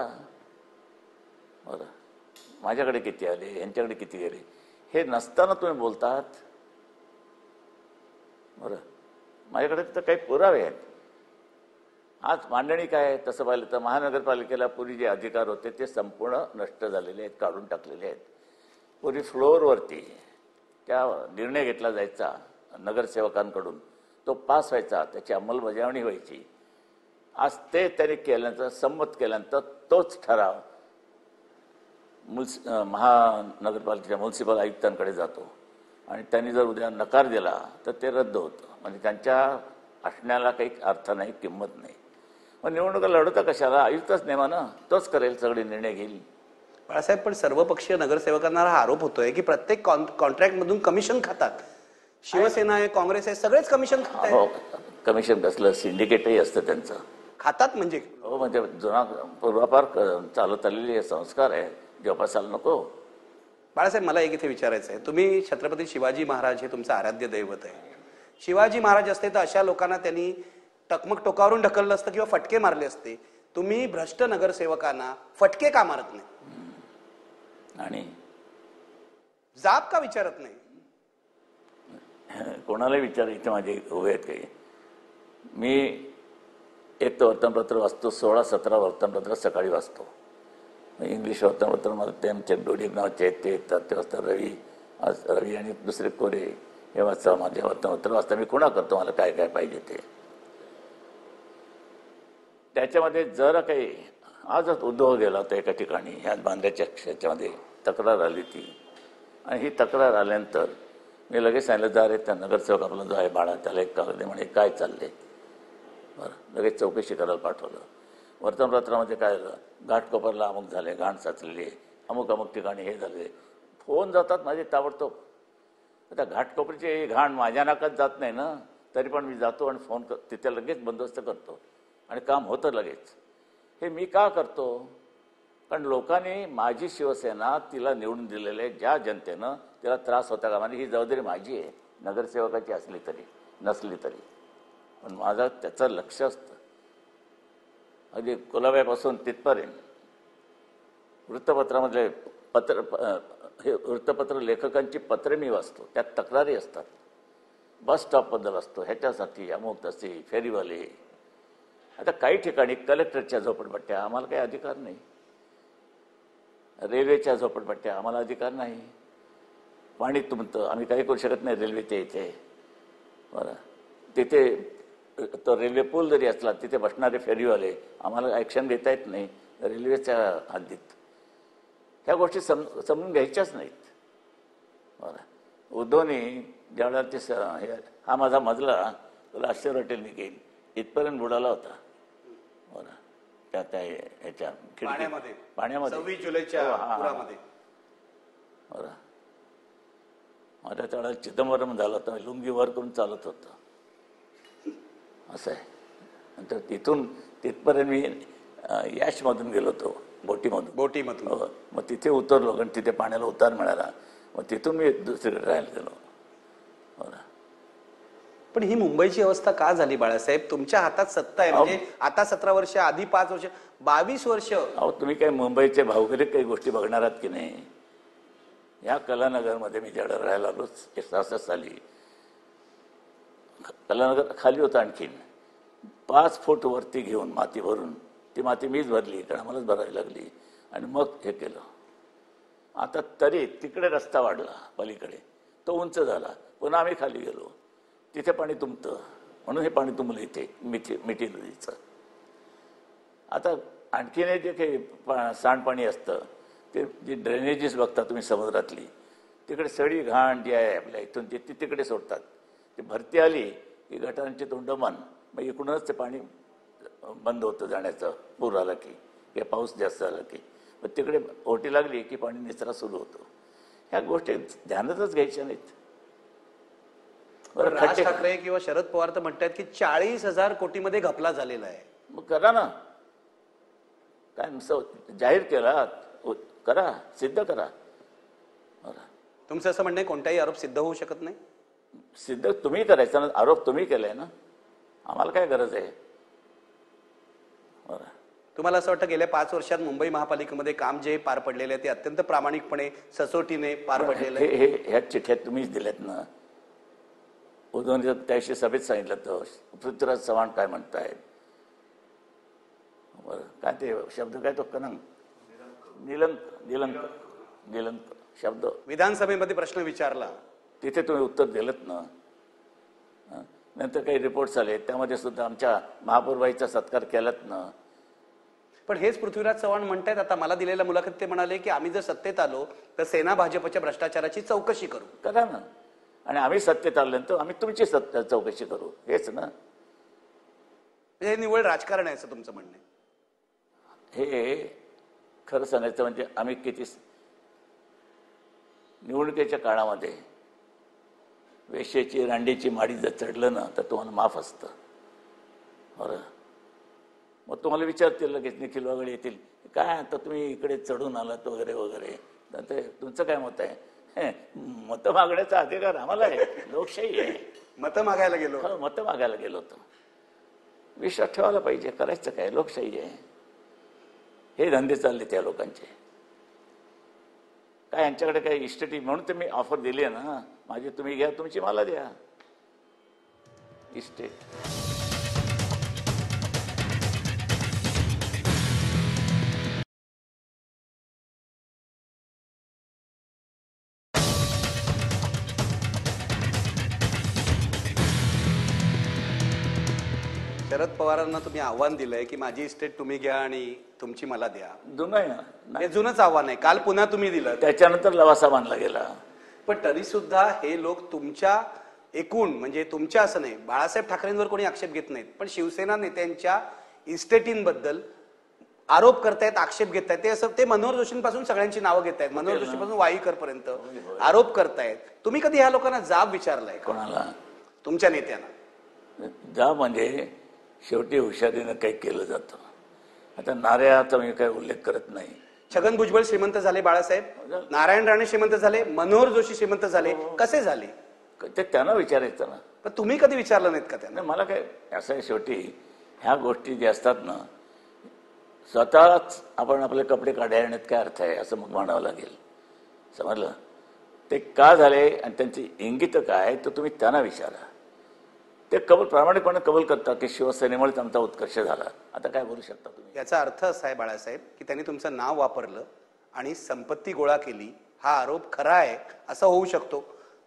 बरं, माझ्याकडे किती आले, यांच्याकडे किती गेले, हे नसताना तुम्ही बोलतात. बरं, माझ्याकडे तर काही पुरावे आहेत. आज मांडणी काय आहे तसं पाहिलं तर महानगरपालिकेला पूर्वी जे अधिकार होते ते संपूर्ण नष्ट झालेले आहेत, काढून टाकलेले आहेत. पूर्वी फ्लोअरवरती त्या निर्णय घेतला जायचा नगरसेवकांकडून, तो पास व्हायचा, त्याची अंमलबजावणी व्हायची. आज ते त्यांनी केल्यानंतर, संमत केल्यानंतर तोच ठराव महानगरपालिकेच्या म्युन्सिपल आयुक्तांकडे जातो आणि त्यांनी जर उद्या नकार दिला तर ते रद्द होतं. म्हणजे त्यांच्या असण्याला काही अर्थ नाही, किंमत नाही. मग निवडणुका लढवता कशाला? आयुक्तच नेमा ना, तोच करेल, सगळे निर्णय घेईल. बाळासाहेब, पण सर्वपक्षीय नगरसेवकांना हा आरोप होतोय की प्रत्येक कॉन्ट्रॅक्टमधून कमिशन खातात. शिवसेना आहे, काँग्रेस आहे, सगळेच कमिशन खातात. हो, कमिशन कसलं, सिंडिकेटही असतं त्यांचं. खातात म्हणजे? हो, म्हणजे जुना पूर्वापार चालत आलेले संस्कार आहे, जोपासायला नको. बाळासाहेब, मला एक इथे विचारायचं आहे, तुम्ही छत्रपती शिवाजी महाराज हे तुमचं आराध्य दैवत आहे. शिवाजी महाराज असते तर अशा लोकांना त्यांनी टकमक टोकावरून ढकललं असतं किंवा फटके मारले असते. तुम्ही भ्रष्ट नगरसेवकांना फटके का मारत नाही आणि जाब का विचारत नाही? कोणाला विचार, इथे माझे उभे आहेत काही. मी एक तर वर्तमानपत्र वाचतो, 16-17 वर्तमानपत्र सकाळी वाचतो. इंग्लिश वर्तमानपत्र मला त्यांचे डोडी नावाचे आहेत, ते येतात. ते वाजता रवी आणि दुसरे कोरे हे वाचता. माझे वर्तमानपत्र वाचता मी खुणा करतो मला काय काय पाहिजे ते. त्याच्यामध्ये जरा काही आजच उद्भव गेला होता एका ठिकाणी, ह्या बांद्र्याच्या ह्याच्यामध्ये तक्रार आली ती. आणि ही तक्रार आल्यानंतर मी लगेच सांगितलं, जा रे त्या नगरसेवक आपला जो आहे बाळा, त्याला एक कागद म्हणे, काय चाललंय. बरं, लगेच चौकशी करायला पाठवलं. वर्तमानपत्रामध्ये काय झालं, घाटकोपरला अमुक झाले, घाण साचलेली आहे, अमुक अमुक ठिकाणी हे झाले. फोन जातात माझे ताबडतोब. आता घाटकोपरची घाण माझ्या नाकात जात नाही ना, तरी पण मी जातो आणि फोन तिथे लगेच बंदोबस्त करतो आणि काम होतं लगेच. हे मी का करतो? कारण लोकांनी माझी शिवसेना तिला निवडून दिलेले, ज्या जनतेनं तिला त्रास होता कामा नये, ही जबाबदारी माझी आहे, नगरसेवकाची असली तरी नसली तरी. पण माझं त्याचं लक्ष असतं अगदी कुलाब्यापासून तिथपर्यंत. वृत्तपत्रामधले हे वृत्तपत्र लेखकांची पत्रे मी वाचतो, त्यात तक्रारी असतात. बस स्टॉपबद्दल असतो, ह्याच्यासाठी अमुक तसे फेरीवाले. आता काही ठिकाणी कलेक्टरच्या झोपडपट्ट्या, आम्हाला काही अधिकार नाही. रेल्वेच्या झोपडपट्ट्या, आम्हाला अधिकार नाही. पाणी तुंबतं, आम्ही काही करू शकत नाही रेल्वेच्या इथे. बरं, तिथे तो रेल्वे पूल जरी असला, तिथे बसणारे फेरीवाले, आम्हाला ॲक्शन घेता येत नाही रेल्वेच्या हद्दीत. ह्या गोष्टी समजून घ्यायच्याच नाहीत. बरं, उद्धवनी ज्यावेळेला हा माझा मजला राष्ट्रीय हॉटेलने घेईल इथपर्यंत बुडाला होता. बरं त्या ह्याच्या पाण्यामध्ये पाण्यामध्ये 26 जुलैच्या हो, हा. पुरामध्ये. बरं माझ्या त्यावेळेला चिदंबरम झालं होतं, लुंगी वर करून चालत होतं असं आहे. नंतर तिथून तिथपर्यंत मी यशमधून गेलो होतो, बोटीमधून. हो. मग तिथे उतरलो कारण तिथे पाण्याला उतार मिळाला. मग तिथून मी दुसरीकडे राहायला गेलो. बरं पण ही मुंबईची अवस्था का झाली बाळासाहेब? तुमच्या हातात सत्ता आहे, म्हणजे आता 17 वर्ष, आधी 5 वर्ष, 22 वर्ष. अहो तुम्ही काय मुंबईचे भावगिरीक काही गोष्टी बघणार आहात की नाही? या कलानगरमध्ये मी ज्यावेळेला राहायला आलोच 66 साली, कलानगर खाली होतं आणखीन 5 फूट वरती घेऊन माती भरून, ती माती मीच भरली कारण आम्हालाच भरावी लागली आणि मग हे केलं. आता तरी तिकडे रस्ता वाढला, पलीकडे तो उंच झाला, पुन्हा आम्ही खाली गेलो, तिथे पाणी तुंबतं म्हणून हे पाणी तुंबलं इथे मिठी नदीचं. आता आणखीन हे जे काही सांडपाणी असतं ते जे ड्रेनेजेस बघता तुम्ही समुद्रातली, तिकडे सगळी घाण जी आहे आपल्या इथून ती तिकडे सोडतात. ती भरती आली की गटारांची तोंड बंद, मग इकडूनच ते पाणी बंद होतं जाण्याचं, पूर आला की किंवा पाऊस जास्त झाला की. मग तिकडे ओटी लागली की पाणी निचरा सुरू होतो. ह्या गोष्टी ध्यानातच घ्यायच्या नाहीत. राज ठाकरे किंवा शरद पवार तर म्हणतात की 40,000 कोटीमध्ये घपला झालेला आहे. मग करा ना, काय नुसतं जाहीर केला, करा, सिद्ध करा. तुमचं असं म्हणणं आहे कोणताही आरोप सिद्ध होऊ शकत नाही? सिद्ध तुम्ही करायचा ना, आरोप तुम्ही केलाय ना, आम्हाला काय गरज आहे? बरं तुम्हाला असं वाटतं गेल्या 5 वर्षात मुंबई महापालिकेमध्ये काम जे पार पडलेले आहे ते अत्यंत प्रामाणिकपणे सचोटीने पार पडलेलं आहे? ह्या चिठ्ठ्या तुम्हीच दिल्यात ना. उद्या त्याशी सभेत सांगितलं तर पृथ्वीराज चव्हाण काय म्हणतायत, बरं काय ते शब्द काय तो कनंग निलंक शब्द विधानसभेमध्ये प्रश्न विचारला, तिथे तुम्ही उत्तर दिलं ना. नंतर काही रिपोर्ट्स आले त्यामध्ये सुद्धा आमच्या महापौरबाईचा सत्कार केलात ना. पण हेच पृथ्वीराज चव्हाण म्हणतायत आता, मला दिलेल्या मुलाखतीत ते म्हणाले की आम्ही जर सत्तेत आलो तर सेना भाजपच्या भ्रष्टाचाराची चौकशी करू. करा ना, आणि आम्ही सत्तेत आल्यानंतर आम्ही तुमची चौकशी करू, हेच ना. हे निव्वळ राजकारण आहे असं तुमचं म्हणणं आहे? हे खरं सांगायचं म्हणजे आम्ही किती निवडणुकीच्या काळामध्ये वेश्येची रांडीची माडी जर चढलं ना तर तुम्हाला माफ असतं. बरं मग तुम्हाला विचारतील लगेच, निखिल वगैरे येतील, काय आता तुम्ही इकडे चढून आलात वगैरे वगैरे, तर तुमचं काय मत आहे? मतं मागण्याचा अधिकार आम्हाला आहे, लोकशाही आहे. मतं मागायला गेलो? हो, मतं मागायला गेलो होतो. विश्वास ठेवायला पाहिजे, करायचं काय, लोकशाही आहे. हे धंदे चालले त्या लोकांचे. काय यांच्याकडे काय इस्टेटी, म्हणून तर मी ऑफर दिली आहे ना, माझी तुम्ही घ्या, तुमची मला द्या इस्टेट. शरद पवारांना तुम्ही आव्हान दिलंय की माझी इस्टेट तुम्ही घ्या आणि तुमची मला द्या. जुनं आहे ना, हे जुनंच आव्हान आहे, काल पुन्हा तुम्ही दिलं, त्याच्यानंतर लवासा बांधला गेला. पण तरी सुद्धा हे लोक तुमच्या एकूण, म्हणजे तुमच्या असं नाही, बाळासाहेब ठाकरेंवर कोणी आक्षेप घेत नाहीत, पण शिवसेना नेत्यांच्या इस्टेटींबद्दल आरोप करतायत, आक्षेप घेत आहेत. ते असं ते मनोहर जोशींपासून सगळ्यांची नावं घेत आहेत, मनोहर जोशीपासून वाईकर पर्यंत आरोप करतायत. तुम्ही कधी ह्या लोकांना जाब विचारलाय? कोणाला? तुमच्या नेत्यांना. जाब म्हणजे शेवटी हुशारीनं काही केलं जातं. आता नाऱ्याचा मी काही उल्लेख करत नाही. छगन भुजबळ श्रीमंत झाले बाळासाहेब, नारायण राणे श्रीमंत झाले, मनोहर जोशी श्रीमंत झाले, कसे झाले ते त्यांना विचारायचं ना. पण तुम्ही कधी विचारलं नाहीत का त्यांना? मला काय असं आहे, शेवटी ह्या गोष्टी ज्या असतात ना, स्वतःच आपण आपले कपडे काढण्यात काय अर्थ आहे असं मग म्हणावं लागेल. समजलं? ते का झाले आणि त्यांची इंगित काय तर तुम्ही त्यांना विचारा. ते प्रामाणिकपणे कबूल करतात की शिवसेनेमुळेच आमचा उत्कर्ष झाला. आता काय बोलू शकता तुम्ही? याचा अर्थ असा आहे बाळासाहेब की त्यांनी तुमचं नाव वापरलं आणि संपत्ती गोळा केली, हा आरोप खरा आहे असं होऊ शकतो.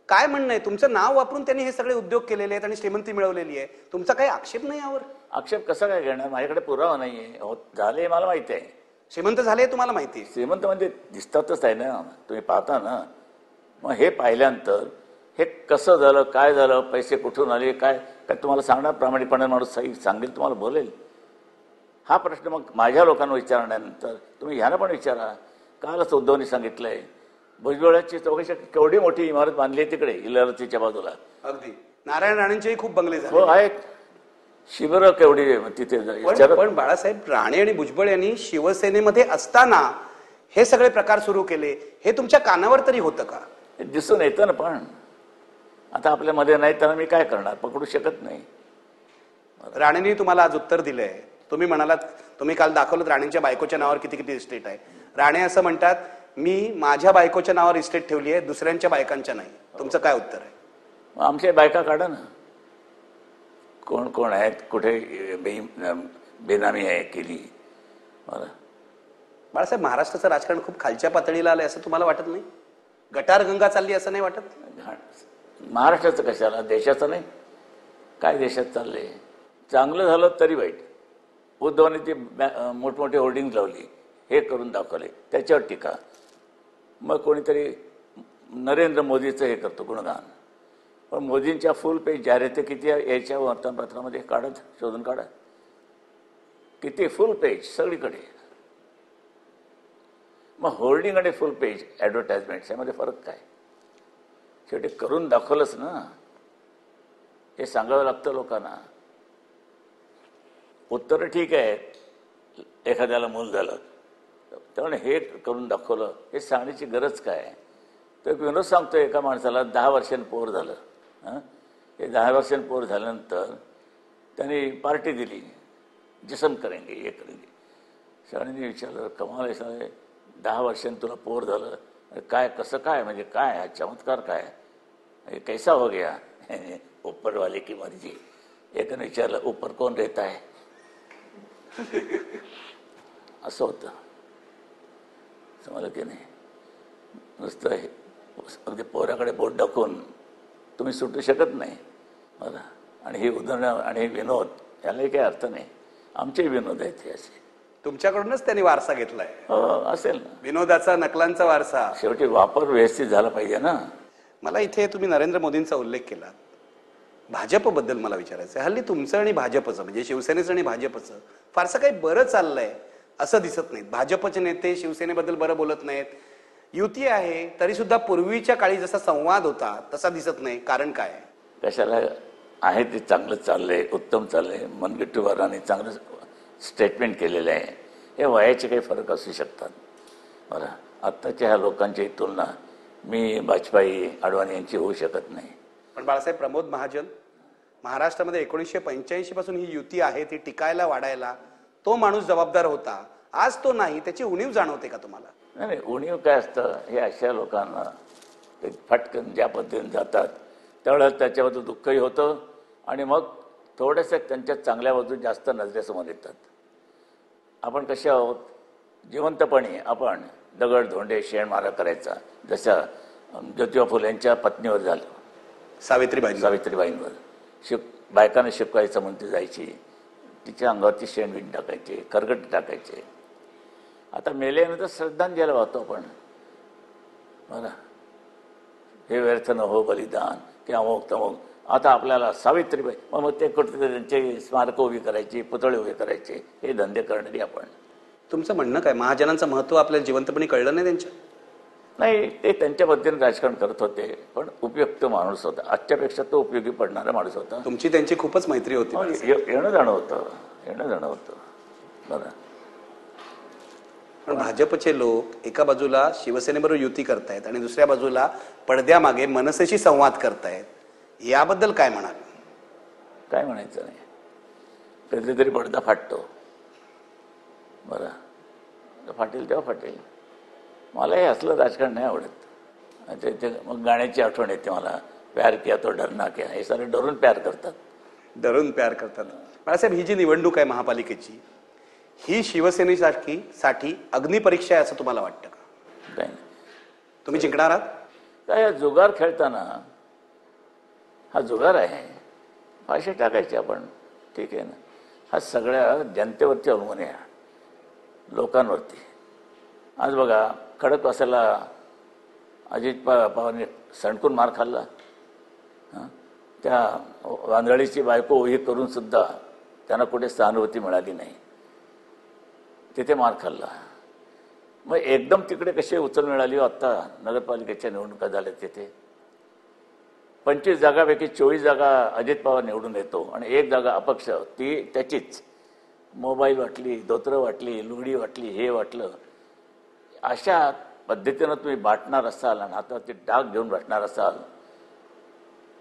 काय म्हणणं आहे? तुमचं नाव वापरून त्यांनी हे सगळे उद्योग केलेले आहेत आणि श्रीमंती मिळवलेली आहे, तुमचा काही आक्षेप नाही यावर? आक्षेप कसा काय घेणार? माझ्याकडे पुरावा नाहीये. झाले मला माहिती आहे, श्रीमंत झाले तुम्हाला माहिती आहे. श्रीमंत म्हणजे दिसतातच आहे ना, तुम्ही पाहता ना. मग हे पाहिल्यानंतर हे कसं झालं, काय झालं, पैसे कुठून आले, काय काय तुम्हाला सांगणार प्रामाणिकपणे माणूस सांगेल, तुम्हाला बोलेल. हा प्रश्न मग माझ्या लोकांना विचारण्यानंतर तुम्ही ह्यानं पण विचारा. कालच उद्धवनी सांगितलंय भुजबळाची चौकशी, केवढी मोठी इमारत बांधली आहे तिकडे इलारतीच्या बाजूला. अगदी नारायण राणेंचेही खूप बंगले हो झाले. आहेत, शिबिरं केवढी तिथे पण बाळासाहेब राणे आणि भुजबळ यांनी शिवसेनेमध्ये असताना हे सगळे प्रकार सुरू केले, हे तुमच्या कानावर तरी होतं का? दिसून येतं ना. पण आता आपल्यामध्ये नाही तर मी काय करणार, पकडू शकत नाही. राणेंनी तुम्हाला आज उत्तर दिलंय. तुम्ही म्हणालात, तुम्ही काल दाखवलं राणेंच्या बायकोच्या नावावर किती किती इस्टेट आहे. राणे असं म्हणतात, मी माझ्या बायकोच्या नावावर इस्टेट ठेवली आहे, दुसऱ्यांच्या बायकांच्या नाही. तुमचं काय उत्तर आहे? आमच्या बायका काढा ना, कोण कोण आहेत, कुठे बेनामी आहे केली. मला बाळासाहेब, महाराष्ट्राचं राजकारण खूप खालच्या पातळीला आलंय असं तुम्हाला वाटत नाही? गटार गंगा चालली असं नाही वाटत? महाराष्ट्राचं कशाला, देशाचं नाही? काय देशात चाललंय? चांगलं झालं तरी वाईट. उद्धवने ती मोठमोठी होर्डिंग लावली, हे करून दाखवले, त्याच्यावर टीका. मग कोणीतरी नरेंद्र मोदीचं हे करतो गुणगान. पण मोदींच्या फुल पेज जाहिराती किती याच्या वर्तमानपत्रामध्ये काढत, शोधून काढा किती फुल पेज सगळीकडे. मग होर्डिंग आणि फुल पेज ॲडव्हर्टाइजमेंट यामध्ये फरक काय? शेवटी करून दाखवलंच ना, हे सांगावं लागतं लोकांना. उत्तर ठीक आहे, एखाद्याला मूल झालं त्यामुळे हे करून दाखवलं, हे सांगण्याची गरज काय? तर विनोद सांगतो, एका माणसाला 10 वर्षांनी पोर झालं. हे 10 वर्षांनी पोर झाल्यानंतर त्यांनी पार्टी दिली, जिसम करेंगे, हे करेंगे. शाळेने विचारलं, कमाल आहे साले, 10 वर्षांनी तुला पोर झालं, काय कसं काय, म्हणजे काय हा चमत्कार काय, हे कैसा हो गया? ऊपर वाले की मर्जी. एकाने विचारलं, ऊपर कोण रहता है? असं होतं. समजलं की नाही? नुसतं अगदी पोराकडे बोट दाखवून तुम्ही सुटू शकत नाही मला. आणि ही उदाहरणं आणि हे विनोद, यालाही काही अर्थ नाही. आमचे विनोद आहेत हे असे. तुमच्याकडूनच त्यांनी वारसा घेतलाय. हो असेल ना, विनोदाचा, नकलांचा वारसा. शेवटी वापर व्यवस्थित झाला पाहिजे ना. मला इथे तुम्ही नरेंद्र मोदींचा उल्लेख केला, भाजपबद्दल मला विचारायचं आहे. हल्ली तुमचं आणि भाजपचं, म्हणजे शिवसेनेचं आणि भाजपचं फारसं काही बरं चाललंय असं दिसत नाही. भाजपचे नेते शिवसेनेबद्दल बरं बोलत नाहीत. युती आहे तरी सुद्धा पूर्वीच्या काळी जसा संवाद होता तसा दिसत नाही. कारण काय? कशाला आहे ते चांगलं चाललंय, उत्तम चाललंय. मनगट्टीवारांनी चांगलं स्टेटमेंट केलेलं आहे. हे वयाचे काही फरक असू शकतात. बरं, आत्ताच्या ह्या लोकांची तुलना मी वाजपेयी, अडवाणी यांची होऊ शकत नाही. पण बाळासाहेब, प्रमोद महाजन महाराष्ट्रामध्ये 1985 पासून ही युती आहे ती टिकायला, वाढायला तो माणूस जबाबदार होता. आज तो नाही, त्याची उणीव जाणवते का तुम्हाला? नाही, उणीव काय असतं, हे अशा लोकांना ते फटकन ज्या पद्धतीने जातात त्यावेळेस त्याच्याबद्दल दुःखही होतं आणि मग थोड्याशा त्यांच्या चांगल्या बाजू जास्त नजरेसमोर येतात. आपण कसे आहोत, जिवंतपणे आपण दगड धोंडे शेणमारा करायचा, जशा ज्योतिबा फुले यांच्या पत्नीवर झालं, सावित्रीबाईंवर. बायकांना शिकवायचं म्हणते जायची, तिच्या अंगावरती शेणविण टाकायचे, करगट टाकायचे. आता मेल्यानंतर श्रद्धांजली वाहतो आपण. बरं, हे व्यर्थ न हो बलिदान, की अमोक तमोक. आता आपल्याला सावित्रीबाई, मग ते कुठे त्यांचे स्मारक उभी करायची, पुतळे उभे करायचे, हे धंदे करणारी आपण. तुमचं म्हणणं काय, महाजनांचं महत्व आपल्याला जिवंतपणे कळलं नाही त्यांच्या? नाही, ते त्यांच्या पद्धतीने राजकारण करत होते, पण उपयुक्त माणूस होता. आजच्यापेक्षा तो उपयोगी पडणारा माणूस होता. तुमची त्यांची खूपच मैत्री होती. येणं जाणं होतं. बरं, पण भाजपचे लोक एका बाजूला शिवसेनेबरोबर युती करतायत आणि दुसऱ्या बाजूला पडद्यामागे मनसेशी संवाद करतायत. याबद्दल काय म्हणाल? काय म्हणायचं नाही, कधीतरी पडदा फाटतो. बरं, फाटेल तेव्हा फाटेल. मला हे असलं राजकारण नाही आवडत. ते मग गाण्याची आठवण येते मला, प्यार किया तो डरना क्या. हे सारे डरून प्यार करतात. बाळासाहेब, ही जी निवडणूक आहे महापालिकेची, ही शिवसेनेसाठी अग्निपरीक्षा आहे असं तुम्हाला वाटतं का? काय नाही, तुम्ही जिंकणार आहात? काय जुगार खेळताना, हा जुगार आहे, पैसे टाकायचे आपण, ठीक आहे ना. हा सगळ्या जनतेवरती अवलंबून आहे, लोकांवरती. आज बघा, खडकवासला अजित पवारने सणकून मार खाल्ला, त्या वांदळीची बायको हे करून सुद्धा त्यांना कुठे सहानुभूती मिळाली नाही, तिथे मार खाल्ला. मग एकदम तिकडे कशी उचल मिळाली हो? आत्ता नगरपालिकेच्या निवडणुका झाल्या तिथे 25 जागापैकी 24 जागा अजित पवार निवडून येतो आणि 1 जागा अपक्ष, ती त्याचीच. मोबाईल वाटली, धोत्रं वाटली, लुगडी वाटली, हे वाटलं. अशा पद्धतीनं तुम्ही बाटणार असाल आणि हातावरती डाग घेऊन बसणार असाल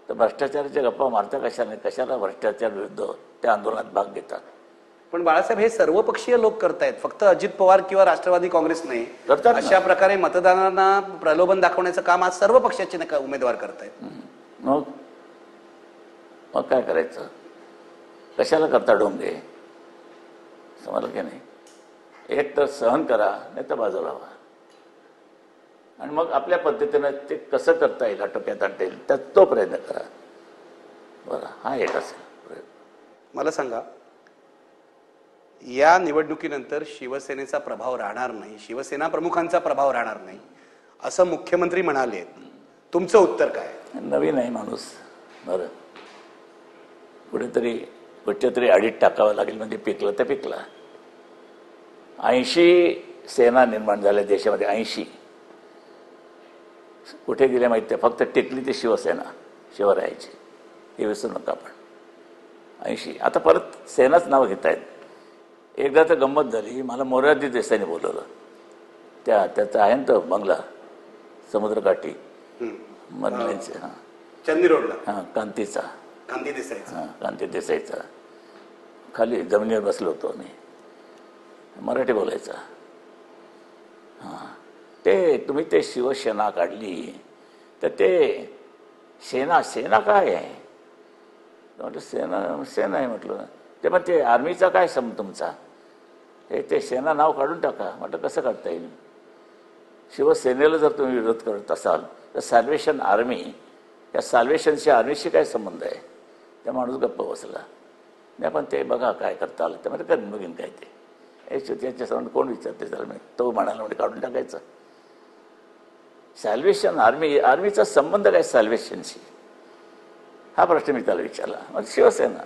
तर भ्रष्टाचाराच्या गप्पा मारता कशाने? कशाला भ्रष्टाचार विरुद्ध त्या आंदोलनात भाग घेतात? पण बाळासाहेब, हे सर्वपक्षीय लोक करतायत, फक्त अजित पवार किंवा राष्ट्रवादी काँग्रेस नाही करतात ना. अशा प्रकारे मतदारांना प्रलोभन दाखवण्याचं काम आज सर्व पक्षाचे उमेदवार करतायत. मग मग काय करायचं? कशाला करता ढोंगे? समजलं की नाही? एक तर सहन करा, नाही तर बाजूला व्हा आणि मग आपल्या पद्धतीनं ते कसं करता येईल, आटोक्यात आणता येईल, त्यात तो प्रयत्न करा. बरं, हा एक असेल प्रयत्न. मला सांगा, या निवडणुकीनंतर शिवसेनेचा प्रभाव राहणार नाही, शिवसेना प्रमुखांचा प्रभाव राहणार नाही असं मुख्यमंत्री म्हणाले. तुमचं उत्तर काय? नवीन आहे माणूस, बरं, कुठेतरी अडीत टाकावं लागेल, म्हणजे पिकलं तर पिकला. 80 सेना निर्माण झाल्या देशामध्ये, 80. कुठे गेले माहिती आहे? फक्त टिकली ती शिवसेना, शिवरायाची, हे विसरू नका आपण. 80. आता परत सेनाच नाव घेत आहेत. एकदा तर गंमत झाली, मला मोरारजी देसाईने बोलवलं. त्याचा आहे ना तो बंगला समुद्रकाठी मधल्यांचे, हां, चंदी रोडला, हां, कांतीचा, कांती देसाईचा. हां, कांती देसाईचा. खाली जमिनीवर बसलो होतो मी, मराठी बोलायचा. हां, तुम्ही ते शिवसेना काढली तर ते सेना काय आहे? म्हटलं सेना आहे म्हटलं. ते पण ते आर्मीचा काय तुमचा? ते सेना नाव काढून टाका. म्हटलं कसं काढता येईल? शिवसेनेला जर तुम्ही विरोध करत असाल तर सॅल्वेशन आर्मी, या सॅल्वेशनशी आर्मीशी काय संबंध आहे? त्या माणूस गप्प बसला. नाही पण ते बघा काय करता आलं. त्यामध्ये करून बघीन काय ते त्याच्या समोर कोण विचारते त्याला? मी तो म्हणाला म्हणजे काढून टाकायचं. सॅल्वेशन आर्मीचा संबंध काय सॅल्वेशनशी? हा प्रश्न मी त्याला विचारला. मग शिवसेना.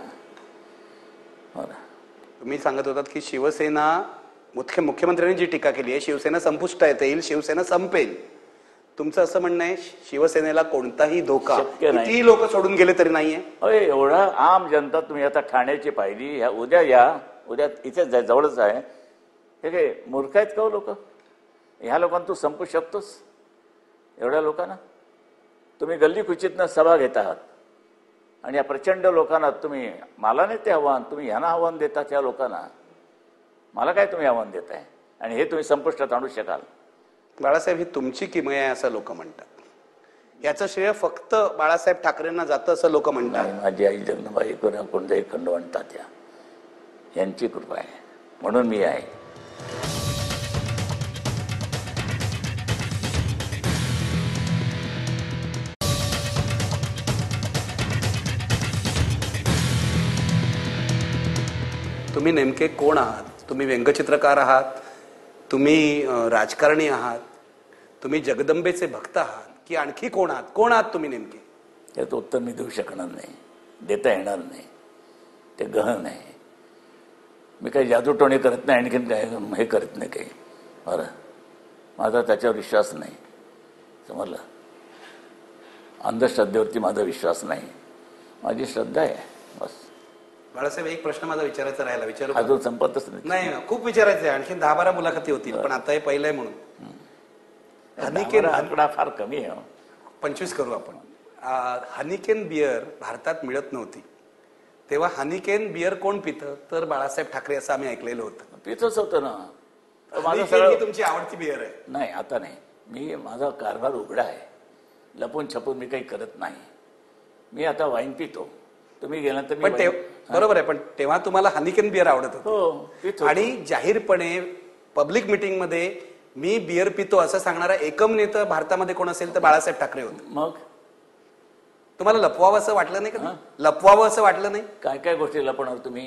तुम्ही सांगत होतात की शिवसेना, मुख्यमंत्र्यांनी जी टीका केली आहे, शिवसेना संपुष्टात येईल, शिवसेना संपेल. तुमचं असं म्हणणं आहे शिवसेनेला कोणताही धोका, कितीही लोक सोडून गेले तरी नाहीये? अरे एवढा आम जनता, तुम्ही आता ठाण्याची पाहिली, उद्या या, उद्या इथे जवळच आहे. हे काय मूर्ख आहेत का हो लोक? ह्या लोकांना तू संपू शकतोस? एवढ्या लोकांना तुम्ही गल्ली कुचितनं सभा घेत आहात आणि या प्रचंड लोकांना तुम्ही, मला नाही ते आव्हान, तुम्ही ह्यांना आव्हान देता. त्या लोकांना मला काय तुम्ही आव्हान देताय? आणि हे तुम्ही संपुष्टात आणू शकाल? बाळासाहेब, ही तुमची किमया आहे असं लोक म्हणतात. याचं श्रेय फक्त बाळासाहेब ठाकरेंना जातं असं लोक म्हणतात. माझी आई जगन्माई कोणत्याही खंड म्हणतात, यांची कृपा आहे म्हणून मी आहे. तुम्ही नेमके कोण आहात? तुम्ही व्यंगचित्रकार आहात? तुम्ही राजकारणी आहात? तुम्ही जगदंबेचे भक्त आहात की आणखी कोण आहात? कोण आहात तुम्ही नेमके? याचं उत्तर मी देऊ शकणार नाही, देता येणार नाही. ते गहन आहे. मी काही जादूटोणी करत नाही, आणखीन काय हे करत नाही काही. बरं, माझा त्याच्यावर विश्वास नाही. समजलं? अंधश्रद्धेवरती माझा विश्वास नाही, माझी श्रद्धा आहे बस. बाळासाहेब, एक प्रश्न माझा विचारायचा राहिला, विचारू? अजून संपतच नाही, खूप विचारायचं आहे. आणखी 10-12 मुलाखती होतील, पण आता हे पहिलं आहे म्हणून. आकडा फार कमी आहे. 25 करू आपण. हनीकेन बियर भारतात मिळत नव्हती, तेव्हा हनीकेन बियर कोण पितं? तर बाळासाहेब ठाकरे, असं आम्ही ऐकलेलं होतं. पितच होतं ना. हनीकेन ही तुमची आवडती बियर आहे? नाही, आता नाही. माझा कारभार उघडा आहे, लपून छपून मी काही करत नाही. मी आता वाईन पितो. तुम्ही गेल्यानंतर पण बरोबर आहे, पण तेव्हा तुम्हाला हनीकेन बियर आवडत होतं. हो, आणि जाहीरपणे पब्लिक मीटिंग मध्ये मी बियर पितो असं सांगणारा एकम नेता भारतामध्ये कोण असेल तर बाळासाहेब ठाकरे होते. मग तुम्हाला लपवावं असं वाटलं नाही का? लपवावं असं वाटलं नाही? काय काय गोष्टी लपवणार तुम्ही?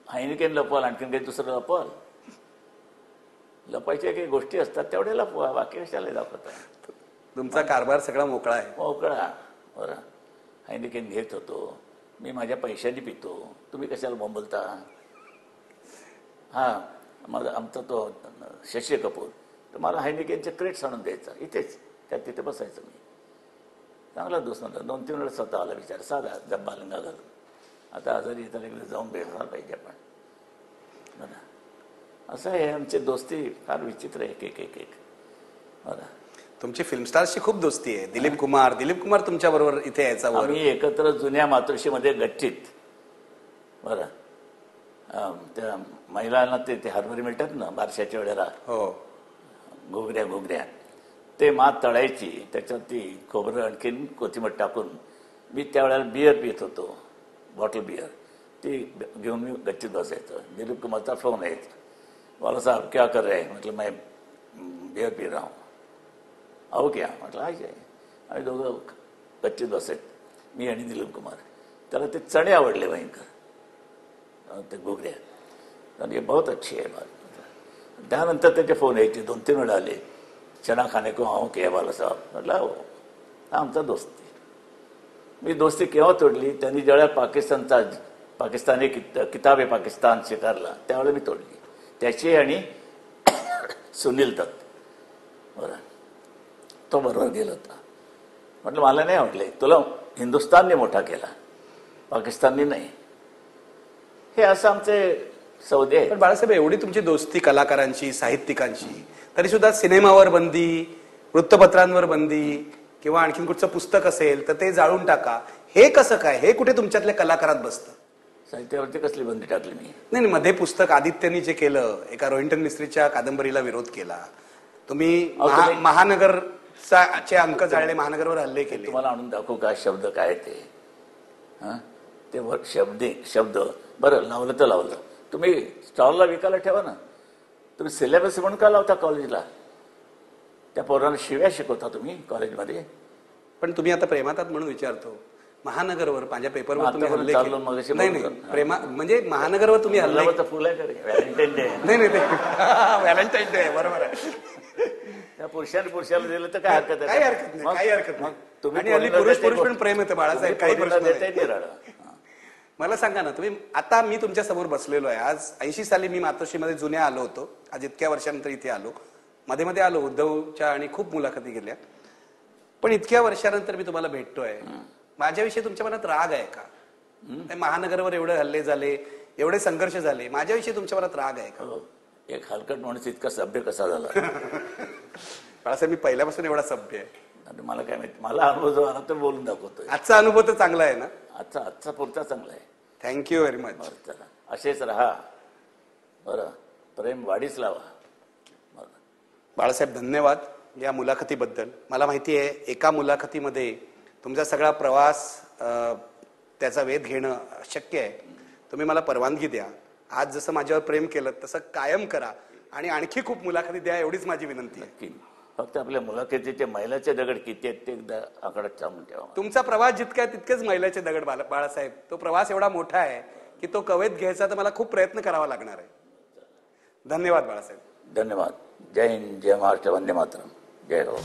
हनीकेन लपवाल, आणखीन काही दुसरं लपवाल? लपायच्या काही गोष्टी असतात तेवढे लपवा, बाकी कशाला दाखवता? तुमचा कारभार सगळा मोकळा आहे. मोकळा. बरं, हायनिकेन घेत होतो, मी माझ्या पैशाने पितो, तुम्ही कशाला बोंबलता? हा माझा आमचा तो शशी कपूर, तर मला हायनिकेनचे क्रेट्स आणून द्यायचा इथेच, त्यात तिथे बसायचं मी. चांगला दोस्त नव्हता. 2-3 वेळा स्वतः आला विचार, साधा जब्बा लंगा घालून. आता आजारी येताना इकडे जाऊन भेटायला पाहिजे आपण. बरं, असं आहे आमची दोस्ती, फार विचित्र आहे. एक एक एक बरं. तुमची फिल्मस्टार्सची खूप दोस्ती आहे. दिलीप कुमार तुमच्या बरोबर इथे यायचा वर. आम्ही एकत्र जुन्या मातोश्रीमध्ये गच्चीत. बरं, त्या महिलांना ते हरभरे मिळतात ना बारशाच्या वेळेला, हो, घोगऱ्या ते मात तळायची, त्याच्यात ती खोबरं आणखीन कोथिंबीर टाकून. मी त्यावेळेला बियर पित होतो, बॉटल बियर, ती घेऊन मी गच्चीत बसायचं. दिलीप कुमारचा फोन यायचा, बोला साहब क्या कर रहे हैं? म्हटलं मैं बियर पी रहा हूँ. अहो क्या? म्हटलं आहे काय. आणि दोघं गच्चीत बसायत, मी आणि दिलीप कुमार. त्याला ते चणे आवडले भयंकर, ते घोगऱ्या, आणि बहुत अच्छी आहे बात. त्यानंतर त्याचे फोन यायचे, 2-3 वेळा आले, चना खाने को आऊं क्या बाला साहब? म्हटलं हो, आमचा दोस्ती. मी दोस्ती केव्हा तोडली? त्यांनी ज्यावेळेला पाकिस्तानी किताब आहे पाकिस्तान स्वीकारला, त्यावेळेला मी तोडली. त्याची आणि सुनील दत्त. बरं, तो बरोबर गेला होता. म्हटलं मला नाही आवडले, तुला हिंदुस्थानने मोठा केला, पाकिस्तानने नाही. हे असं आमचे सौदे आहे. पण बाळासाहेब, एवढी तुमची दोस्ती कलाकारांची, साहित्यिकांची, तरी सुद्धा सिनेमावर बंदी, वृत्तपत्रांवर बंदी, किंवा आणखीन कुठचं पुस्तक असेल तर ते जाळून टाका, हे कसं काय? हे कुठे तुमच्यातल्या कलाकारात बसतं? साहित्यावरती कसली बंदी टाकली मी? नाही, मध्ये पुस्तक आदित्यनी जे केलं, एका रोहिंटन मिस्त्रीच्या कादंबरीला विरोध केला तुम्ही, महानगरचे अंक जाळले, महानगरवर हल्ले केले. तुम्हाला आणून दाखवू का शब्द काय ते? ते शब्द बरं लावलं तर लावलं. तुम्ही स्टॉलला विकायला ठेवा ना. तुम्ही सिलेबस म्हणून का लावता कॉलेजला? त्या पोरांना शिव्या शिकवता तुम्ही कॉलेजमध्ये. पण तुम्ही आता प्रेमात आहात म्हणून विचारतो, महानगरवर माझ्या पेपरवर तुम्ही हल्ले चाललो केले. मगाशी नाही बोलतो. प्रेमा म्हणजे महानगरवर तुम्ही हल्ले. फुल आहे का रे? Valentine day. नाही ते व्हॅलेंटाईन डे, बरोबर आहे. त्या पुरुषाला दिलं तर काय हरकत आहे? काही हरकत नाही, काही हरकत नाही. तुम्ही आणि हल्ली पुरुष पण प्रेम येतं बाळासाहेब, काही प्रश्न नाही. मला सांगा ना तुम्ही, आता मी तुमच्या समोर बसलेलो आहे. आज 80 साली मी मातोश्रीमध्ये जुन्या आलो होतो, आज इतक्या वर्षानंतर इथे आलो. मध्ये आलो उद्धवच्या आणि खूप मुलाखती गेल्या, पण इतक्या वर्षानंतर मी तुम्हाला भेटतोय. माझ्याविषयी तुमच्या मनात राग आहे का? महानगरवर एवढे हल्ले झाले, एवढे संघर्ष झाले, माझ्याविषयी तुमच्या मनात राग आहे का? एक हलकट माणूस इतका सभ्य कसा झाला? बाळासाहेब, मी पहिल्यापासून एवढा सभ्य आहे. मला काय माहिती, मला अनुभव जो आला तर बोलून दाखवतोय. आजचा अनुभव तर चांगला आहे ना? आजचा पुरता चांगला आहे. Thank you very much. चला, असेच राहा. बरं, प्रेम वाढीच लावा. बाळासाहेब, धन्यवाद या मुलाखतीबद्दल. मला माहिती आहे एका मुलाखतीमध्ये तुमचा सगळा प्रवास, त्याचा वेध घेणं शक्य आहे. तुम्ही मला परवानगी द्या. आज जसं माझ्यावर प्रेम केलं तसं कायम करा आणि आणखी खूप मुलाखती द्या, एवढीच माझी विनंती आहे. फक्त आपल्या मुलाखतीचे मैलाचे दगड किती आहेत ते एकदा आकड्यात सांगून ठेवा. तुमचा प्रवास जितका आहे तितकेच मैलाचे दगड बाळासाहेब. तो प्रवास एवढा मोठा आहे की तो कवेत घ्यायचा तर मला खूप प्रयत्न करावा लागणार आहे. धन्यवाद बाळासाहेब. धन्यवाद. जय हिंद, जय महाराष्ट्र, वंदे मातरम, जय हो.